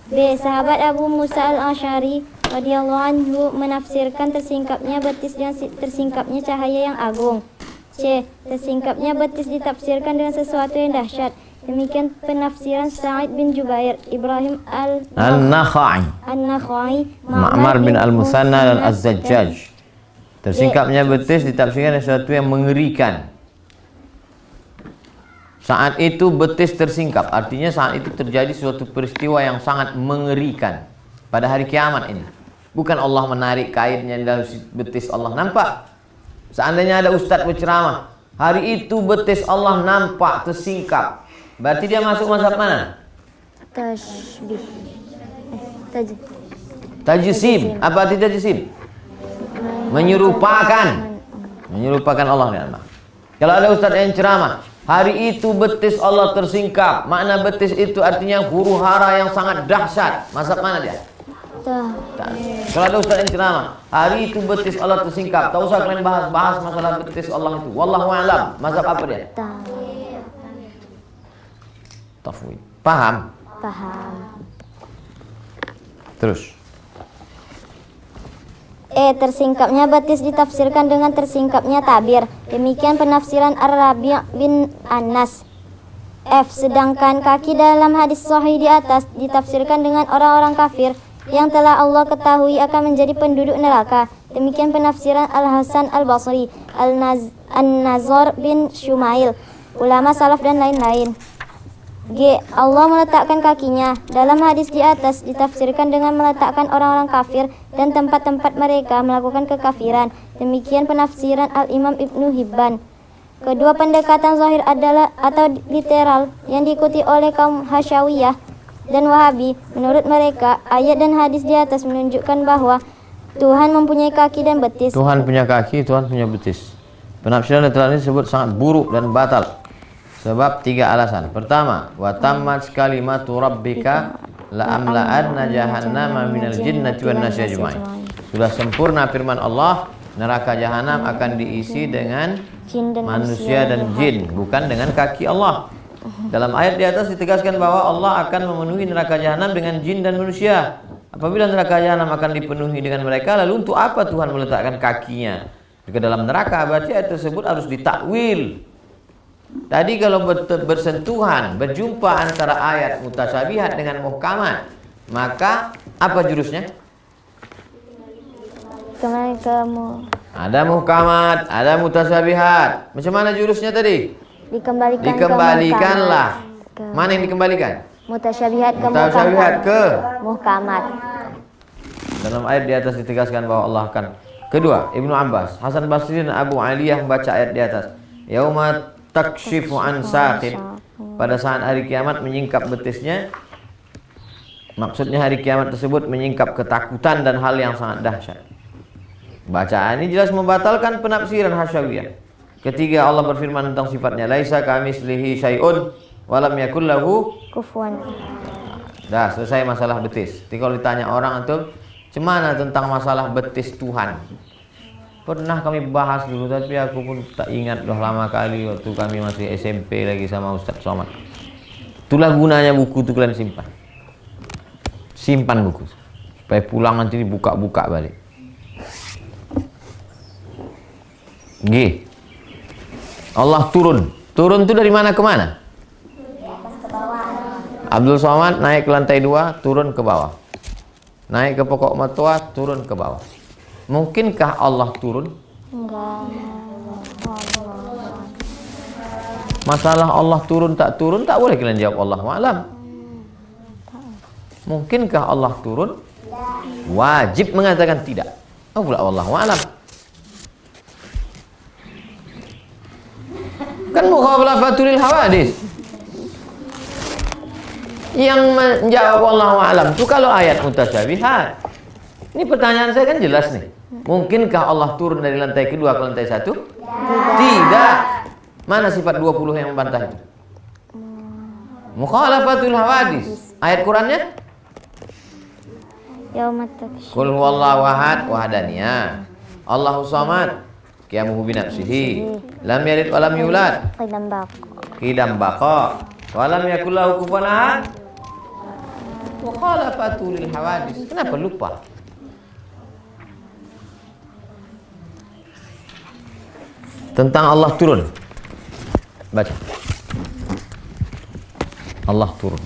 Speaker 4: B. Sahabat Abu Musa al-Asy'ari radhiyallahu anhu menafsirkan tersingkapnya betis dan tersingkapnya cahaya yang agung. C. Tersingkapnya betis ditafsirkan dengan sesuatu yang dahsyat. Demikian penafsiran Sa'id bin Jubair, Ibrahim
Speaker 1: An-Nakhai, Ma'mar bin Al-Musanna dan Az-Zajjaj. Tersingkapnya betis ditafsirkan sesuatu yang mengerikan. Saat itu betis tersingkap, artinya saat itu terjadi suatu peristiwa yang sangat mengerikan pada hari kiamat ini. Bukan Allah menarik kainnya dalam betis Allah. Nampak? Seandainya ada ustadz berceramah, hari itu betis Allah nampak tersingkap. Berarti dia masuk mazhab mana?
Speaker 4: Tashbih.
Speaker 1: Tajsim. Apa arti tajsim? Menyerupakan Allah dengan Allah. Kalau ada ustadz yang ceramah, hari itu betis Allah tersingkap. Makna betis itu artinya huru hara yang sangat dahsyat. Mazhab mana dia? Kalau ada ustaz yang ceramah, hari itu betis Allah tersingkap. Tak usah kalian bahas masalah betis Allah itu. Wallahu a'lam. Mazhab apa dia? Tafwid. Paham? Terus.
Speaker 4: E. Tersingkapnya betis ditafsirkan dengan tersingkapnya tabir. Demikian penafsiran Ar-Rabi' bin Anas. F. Sedangkan kaki dalam hadis sahih di atas ditafsirkan dengan orang-orang kafir yang telah Allah ketahui akan menjadi penduduk neraka. Demikian penafsiran Al-Hasan Al-Basri, An-Nazar bin Shumail, ulama salaf dan lain-lain. G. Allah meletakkan kakinya. Dalam hadis di atas ditafsirkan dengan meletakkan orang-orang kafir dan tempat-tempat mereka melakukan kekafiran. Demikian penafsiran Al-Imam Ibnu Hibban. Kedua pendekatan zahir adalah atau literal yang diikuti oleh kaum Hasyawiyah dan Wahabi. Menurut mereka, ayat dan hadis di atas menunjukkan bahwa Tuhan mempunyai kaki dan betis.
Speaker 1: Tuhan punya kaki, Tuhan punya betis. Penafsiran literal ini disebut sangat buruk dan batal. Sebab 3 alasan. Pertama, wa tammat kalimatu rabbika la amla'anna jahannama minal jinnati wan nasi ajma'in. Sudah sempurna firman Allah, neraka jahanam akan diisi dengan manusia dan jin, bukan dengan kaki Allah. Dalam ayat di atas ditegaskan bahwa Allah akan memenuhi neraka jahanam dengan jin dan manusia. Apabila neraka jahanam akan dipenuhi dengan mereka, lalu untuk apa Tuhan meletakkan kakinya ke dalam neraka? Berarti ayat tersebut harus ditakwil. Tadi kalau bersentuhan, berjumpa antara ayat mutasyabihat dengan muhkamat, maka apa jurusnya?
Speaker 2: Kembali ke
Speaker 1: Ada muhkamat, ada mutasyabihat. Macam mana jurusnya tadi?
Speaker 2: dikembalikanlah
Speaker 1: Mana yang dikembalikan?
Speaker 2: mutasyabihat ke
Speaker 1: Mutasyabihat ke
Speaker 2: muhkamat.
Speaker 1: dalam ayat di atas ditegaskan bahwa Allah akan. Kedua, Ibnu Abbas, Hasan Basri dan Abu Aliyah membaca ayat di atas. Yauma takshifu an saqin. Pada saat hari kiamat menyingkap betisnya. Maksudnya hari kiamat tersebut menyingkap ketakutan dan hal yang sangat dahsyat. Bacaan ini jelas membatalkan penafsiran Hasyawiyah. Ketiga, Allah berfirman tentang sifatnya, laisa kamitslihi syai'un wa lam yakul lahu
Speaker 2: Kufuwan.
Speaker 1: dah selesai masalah betis. Jadi kalau ditanya orang itu, "Cemana tentang masalah betis Tuhan?" Pernah kami bahas dulu, tapi aku pun tak ingat, dah lama kali waktu kami masih SMP lagi sama Ustaz Somad. Itulah gunanya buku itu, kalian simpan. Simpan buku supaya pulang nanti dibuka-buka balik. G. Allah turun. Turun itu dari mana ke mana? Abdul Somad naik ke lantai 2, turun ke bawah. Naik ke pokok matua, turun ke bawah. Mungkinkah Allah turun?
Speaker 2: Enggak.
Speaker 1: Masalah Allah turun tak boleh kalian jawab Allah wa'alam. Mungkinkah Allah turun? Wajib mengatakan tidak. Oh pula Allah wa'alam. Kan mukhalafatul hawadis. Yang menjawab wallahu a'lam itu kalau ayat mutasyabihat. Ini pertanyaan saya kan jelas nih. Mungkinkah Allah turun dari lantai kedua ke lantai 1? Tidak. Mana sifat 20 yang membantah itu? Mukhalafatul hawadis. Ayat Qurannya?
Speaker 2: Yaumat takshifu.
Speaker 1: Qul huwallahu ahad wahdaniyah. Allahu samad. Qiyamuhu binafsihi. Lam yalid wa lam yulad. Qidam baqa. Wa lam yakul lahu kufuwan ahad. Mukhalafatul hawadis. Kenapa lupa? Tentang Allah turun. Baca. Allah turun.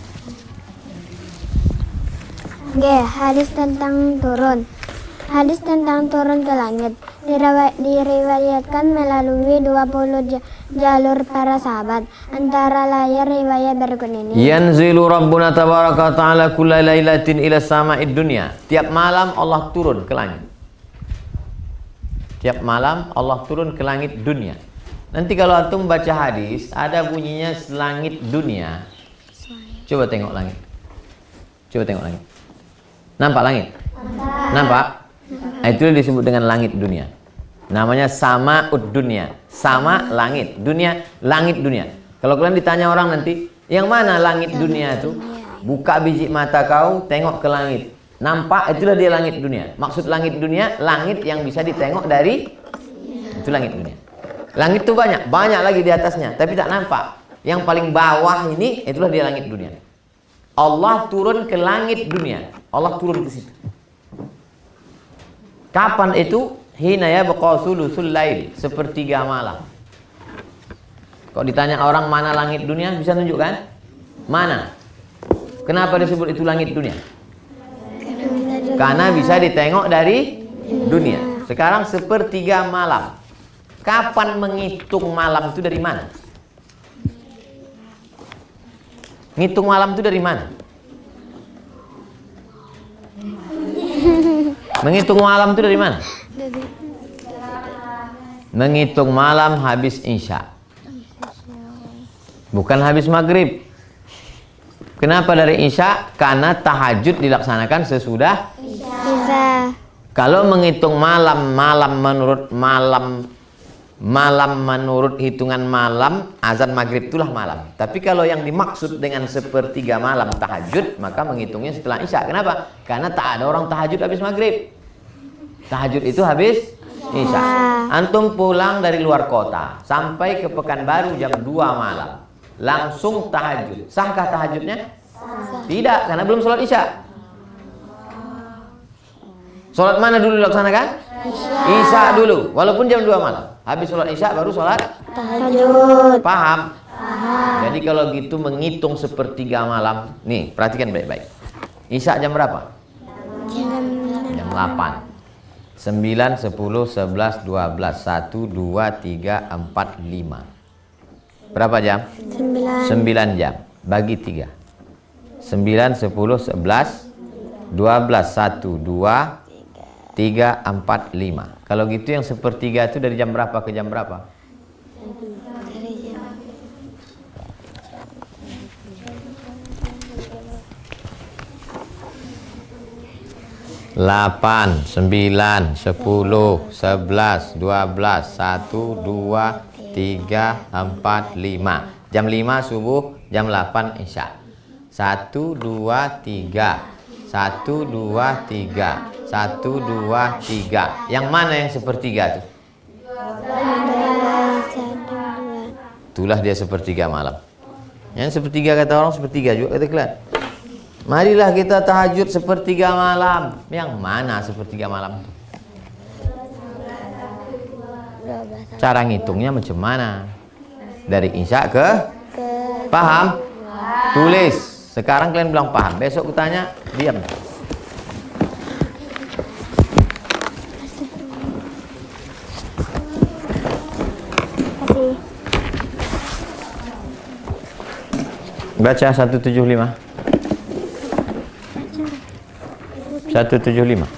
Speaker 3: G. Hadis tentang turun. Hadis tentang turun ke langit diriwayatkan melalui 20 jalur para sahabat. Antara layar riwayat berikut ini.
Speaker 1: Yanzilu Rabbuna tabaraka ta'ala kulla lailatin ila sama'id dunya. Tiap malam Allah turun ke langit. Tiap malam Allah turun ke langit dunia. Nanti kalau antum baca hadis ada bunyinya langit dunia. Coba tengok langit. Coba tengok langit. Nampak langit? Nampak? Itu disebut dengan langit dunia. Namanya sama'ud dunia. Sama langit, dunia, langit dunia. Kalau kalian ditanya orang nanti, yang mana langit dunia itu? Buka biji mata kau, tengok ke langit. Nampak, itulah dia langit dunia. Maksud langit dunia, langit yang bisa ditengok dari itu langit dunia. Langit itu banyak, banyak lagi di atasnya, tapi tak nampak. Yang paling bawah ini, itulah dia langit dunia. Allah turun ke langit dunia. Allah turun ke situ. Kapan itu? Hina yabqa sulusul lail, sepertiga malam. Kalau ditanya orang mana langit dunia, bisa tunjukkan? Mana? Kenapa disebut itu langit dunia? Karena bisa ditengok dari dunia. Sekarang sepertiga malam. Kapan menghitung malam itu dari mana? Ngitung malam itu dari mana? Menghitung malam itu dari mana? Menghitung malam habis isya. Bukan habis maghrib. Kenapa dari isya? Karena tahajud dilaksanakan sesudah
Speaker 3: Isya.
Speaker 1: Kalau menghitung malam menurut hitungan malam, azan maghrib itulah malam. Tapi kalau yang dimaksud dengan sepertiga malam tahajud, maka menghitungnya setelah isya. Kenapa? Karena tak ada orang tahajud habis maghrib. Tahajud itu habis isya. Antum pulang dari luar kota sampai ke Pekanbaru jam 2 malam, langsung tahajud. Sahkah tahajudnya? Tidak, karena belum sholat isya. Sholat mana dulu laksanakan? Isya dulu, walaupun jam 2 malam. Habis sholat Isya baru sholat
Speaker 3: tahajud.
Speaker 1: Paham? Jadi kalau gitu menghitung sepertiga malam. Nih, perhatikan baik-baik. Isya jam berapa? Jam 8. 9, 10, 11, 12, 1, 2, 3, 4, 5. Berapa jam? 9 jam. Bagi 3. 9, 10, 11, 12, 1, 2, 3, 4, 5. Kalau gitu yang sepertiga itu dari jam berapa ke jam berapa? Delapan, 9, 10, 11, 12, 1, 2, 3, 4, 5. Jam 5 subuh, jam 8 Isya. 1, 2, 3. 1, 2, 3. 1, 2, 3. Yang mana yang sepertiga tuh? Itulah dia sepertiga malam. Yang sepertiga kata orang sepertiga juga kata kalian. Marilah kita tahajud sepertiga malam. Yang mana sepertiga malam itu? Cara ngitungnya macam mana? Dari Isya ke? Paham? Tulis. Sekarang kalian bilang paham. Besok kutanya, diam. Baca 175. 175.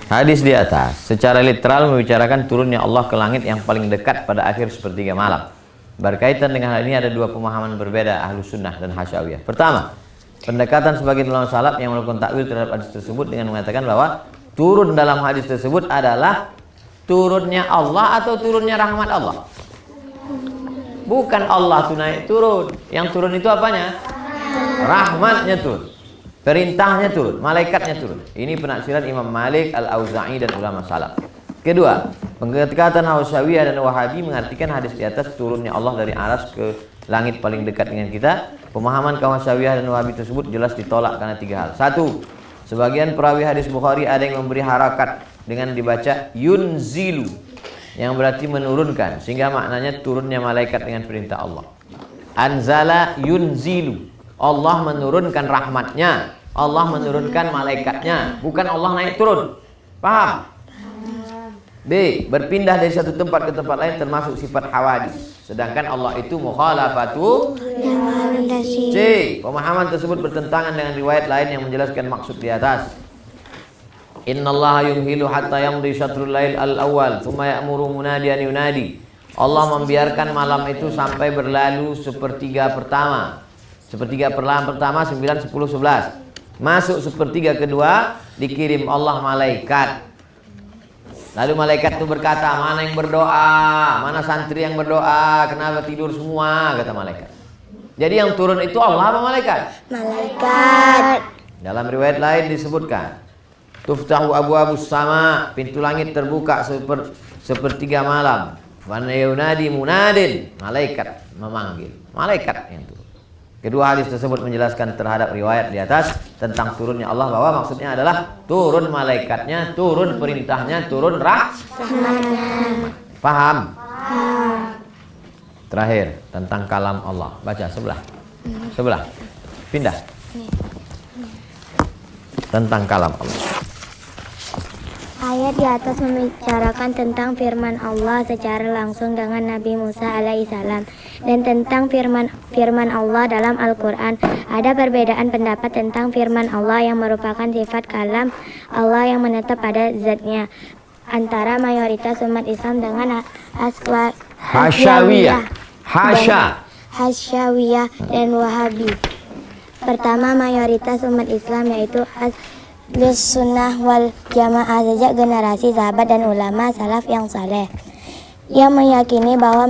Speaker 1: Hadis di atas secara literal membicarakan turunnya Allah ke langit yang paling dekat pada akhir sepertiga malam. Berkaitan dengan hal ini ada dua pemahaman berbeda Ahlus Sunnah dan Hasyawiyah. Pertama, pendekatan sebagian ulama salaf yang melakukan takwil terhadap hadis tersebut dengan mengatakan bahwa turun dalam hadis tersebut adalah turunnya Allah atau turunnya rahmat Allah. Bukan Allah tuh naik turun. Yang turun itu apanya? Rahmatnya turun. Perintahnya turun, malaikatnya turun. Ini penafsiran Imam Malik, Al-Auza'i dan ulama salaf. Kedua, pendekatan Hasyawiyah dan Wahabi mengartikan hadis di atas turunnya Allah dari aras ke langit paling dekat dengan kita. Pemahaman kaum Hasyawiyah dan Wahabi tersebut jelas ditolak karena tiga hal. Satu, sebagian perawi hadis Bukhari ada yang memberi harakat dengan dibaca yunzilu, yang berarti menurunkan, sehingga maknanya turunnya malaikat dengan perintah Allah. Anzala yunzilu, Allah menurunkan rahmatnya, Allah menurunkan malaikatnya, bukan Allah naik turun. Paham? B. Berpindah dari satu tempat ke tempat lain termasuk sifat hawadis, sedangkan Allah itu mukhalafatu. C. Pemahaman tersebut bertentangan dengan riwayat lain yang menjelaskan maksud di atas. Innallaha yumhilu hatta yamdi syatrul lail al-awwal thumma ya'muru munadiyan yunadi. Allah membiarkan malam itu sampai berlalu sepertiga pertama. Sepertiga pertama 9, 10, 11. Masuk sepertiga kedua, dikirim Allah malaikat. Lalu malaikat itu berkata, mana yang berdoa? Mana santri yang berdoa? Kenapa tidur semua? Kata malaikat. Jadi yang turun itu Allah apa malaikat?
Speaker 3: Malaikat.
Speaker 1: Dalam riwayat lain disebutkan, tuftahu abu-abus sama, pintu langit terbuka sepertiga malam. Wa yunadi munadin, malaikat memanggil. Malaikat yang turun. Kedua hadis tersebut menjelaskan terhadap riwayat di atas tentang turunnya Allah, bahwa maksudnya adalah turun malaikatnya, turun perintahnya, turun rahmatnya. Paham? Terakhir tentang kalam Allah. Baca sebelah. Sebelah. Pindah. Tentang kalam Allah.
Speaker 3: Ayat di atas membicarakan tentang firman Allah secara langsung dengan Nabi Musa alaihissalam dan tentang firman Allah dalam Al-Quran. Ada perbedaan pendapat tentang firman Allah yang merupakan sifat kalam Allah yang menetap pada zatnya antara mayoritas umat Islam dengan Hasyawiyah dan Wahabi. Pertama, mayoritas umat Islam yaitu Sunnah wal Jamaah sejak generasi sahabat dan ulama salaf yang saleh, yang meyakini bahwa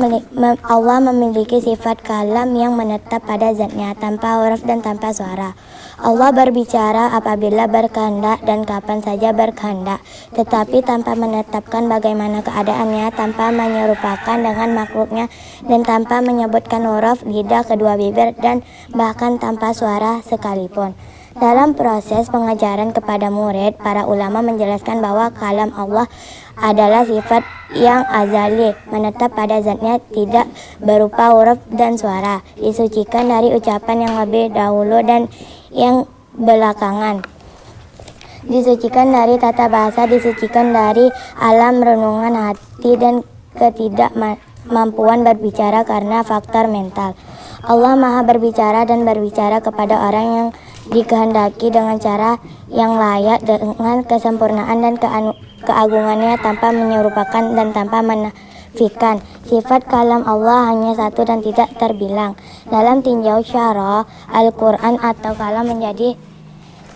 Speaker 3: Allah memiliki sifat kalam yang menetap pada zatnya tanpa huruf dan tanpa suara. Allah berbicara apabila berkehendak dan kapan saja berkehendak, tetapi tanpa menetapkan bagaimana keadaannya, tanpa menyerupakan dengan makhluknya, dan tanpa menyebutkan huruf, lidah, kedua bibir, dan bahkan tanpa suara sekalipun. Dalam proses pengajaran kepada murid, para ulama menjelaskan bahwa kalam Allah adalah sifat yang azali, menetap pada zatnya, tidak berupa huruf dan suara, disucikan dari ucapan yang lebih dahulu dan yang belakangan, disucikan dari tata bahasa, disucikan dari alam renungan hati dan ketidakmampuan berbicara karena faktor mental. Allah Maha berbicara dan berbicara kepada orang yang dikehendaki dengan cara yang layak, dengan kesempurnaan dan keagungannya, tanpa menyerupakan dan tanpa menafikan. Sifat kalam Allah hanya satu dan tidak terbilang. Dalam tinjau syarah, Al-Quran atau kalam menjadi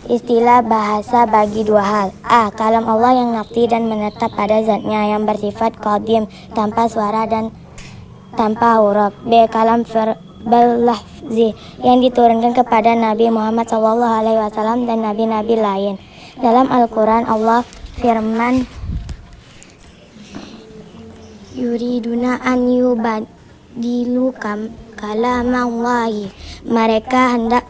Speaker 3: istilah bahasa bagi dua hal. A. Kalam Allah yang nafsi dan menetap pada zatnya, yang bersifat qadim, tanpa suara dan tanpa huruf. B. Kalam lafzi yang diturunkan kepada Nabi Muhammad SAW dan nabi-nabi lain. Dalam Al-Quran Allah firman, yuriduna an yubadilu kalamallahi, mereka hendak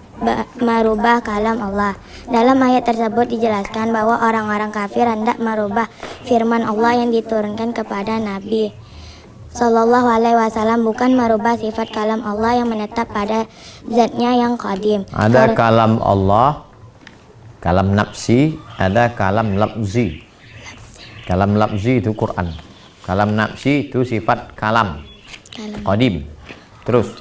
Speaker 3: merubah kalam Allah. Dalam ayat tersebut dijelaskan bahwa orang-orang kafir hendak merubah firman Allah yang diturunkan kepada Nabi Sallallahu Alaihi Wasallam, bukan merubah sifat kalam Allah yang menetap pada zatnya yang qadim.
Speaker 1: Ada kalam Allah, kalam nafsi, ada kalam lafzi. Kalam lafzi itu Quran. Kalam nafsi itu sifat kalam qadim. Terus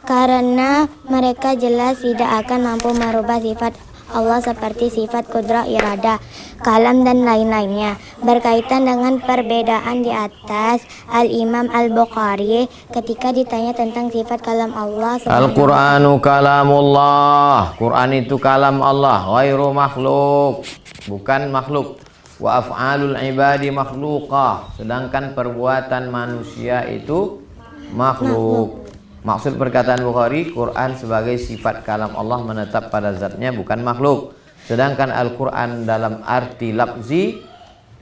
Speaker 3: Karena mereka jelas tidak akan mampu merubah sifat Allah seperti sifat kudrah, iradah, kalam dan lain-lainnya. Berkaitan dengan perbedaan di atas, Al-Imam Al-Bukhari ketika ditanya tentang sifat kalam Allah,
Speaker 1: Al-Qur'anu kalamullah. Quran itu kalam Allah, ghairu makhluk, bukan makhluk. Wa af'alul ibadi makhluqah, sedangkan perbuatan manusia itu makhluk. Maksud perkataan Bukhari, Quran sebagai sifat kalam Allah menetap pada zatnya, bukan makhluk. Sedangkan Al-Quran dalam arti lafzi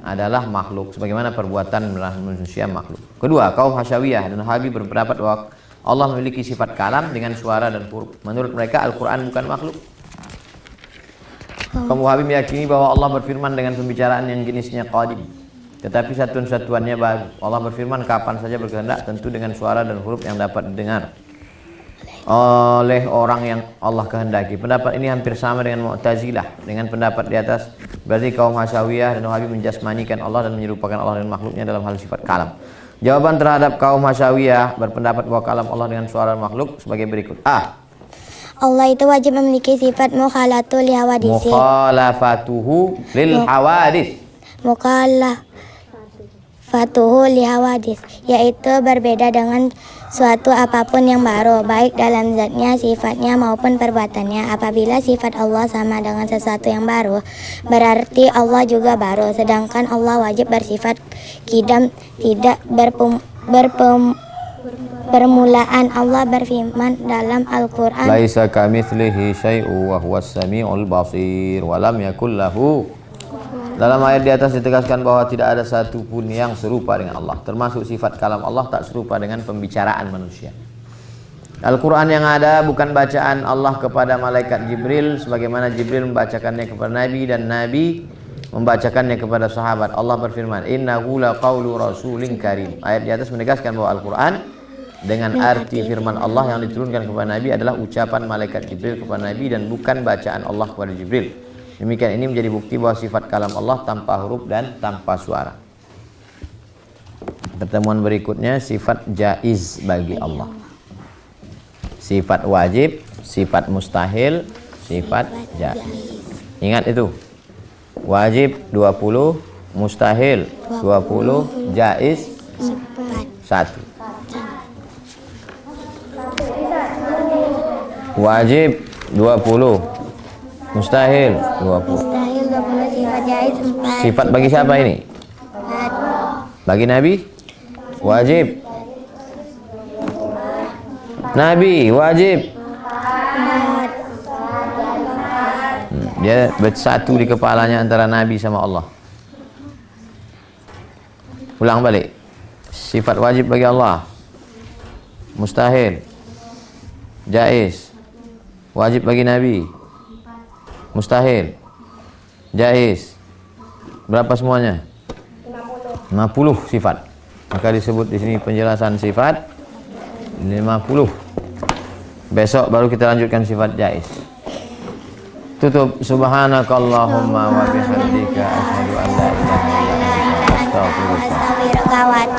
Speaker 1: adalah makhluk, sebagaimana perbuatan manusia makhluk. Kedua, kaum Hasyawiyah dan Wahabi berpendapat bahwa Allah memiliki sifat kalam dengan suara dan huruf. Menurut mereka Al-Quran bukan makhluk. Kaum Wahabi meyakini bahwa Allah berfirman dengan pembicaraan yang jenisnya qadim, tetapi satuan-satuannya baru. Allah berfirman kapan saja berkehendak, tentu dengan suara dan huruf yang dapat didengar oleh orang yang Allah kehendaki. Pendapat ini hampir sama dengan Mu'tazilah. Dengan pendapat di atas, berarti kaum Hasyawiyah dan Wahabi menjasmanikan Allah dan menyerupakan Allah dengan makhluknya dalam hal sifat kalam. Jawaban terhadap kaum Hasyawiyah berpendapat bahwa kalam Allah dengan suara makhluk sebagai berikut. A.
Speaker 3: Allah itu wajib memiliki sifat mukhalatu li hawadisi.
Speaker 1: Mukhalafatuhu lil hawadis.
Speaker 3: Fatuhu li hawadis, yaitu berbeda dengan suatu apapun yang baru, baik dalam zatnya, sifatnya maupun perbuatannya. Apabila sifat Allah sama dengan sesuatu yang baru, berarti Allah juga baru. Sedangkan Allah wajib bersifat qidam, tidak permulaan. Allah berfirman dalam Al-Quran,
Speaker 1: Laisa kamitslihi syai'un wa huwas samiul basir wa lam yakul lahu. Dalam ayat di atas ditegaskan bahwa tidak ada satu pun yang serupa dengan Allah, termasuk sifat kalam Allah tak serupa dengan pembicaraan manusia. Al-Quran yang ada bukan bacaan Allah kepada malaikat Jibril, sebagaimana Jibril membacakannya kepada Nabi dan Nabi membacakannya kepada sahabat. Allah berfirman, innahu laqaulu rasulin karim. Ayat di atas menegaskan bahwa Al-Quran dengan arti firman Allah yang diturunkan kepada Nabi adalah ucapan malaikat Jibril kepada Nabi dan bukan bacaan Allah kepada Jibril. Demikian ini menjadi bukti bahwa sifat kalam Allah tanpa huruf dan tanpa suara. Pertemuan berikutnya sifat jaiz bagi Allah. Sifat wajib, sifat mustahil, sifat jaiz. Ingat itu. Wajib 20, mustahil 20, jaiz 1. Wajib 20, mustahil 20.
Speaker 3: mustahil 20, sifat jaiz 4.
Speaker 1: Sifat bagi siapa ini? Bagi Nabi? Wajib. Nabi wajib. Dia bersatu di kepalanya antara Nabi sama Allah. Ulang balik. Sifat wajib bagi Allah. Mustahil. Jaiz. Wajib bagi Nabi. Mustahil. Jaiz. Berapa semuanya? 50 sifat. Maka disebut di sini penjelasan sifat 50. Besok baru kita lanjutkan sifat jaiz. Tutup. Subhanakallahumma wa bihamdika asyhadu an la ilaha illa anta astaghfiruka.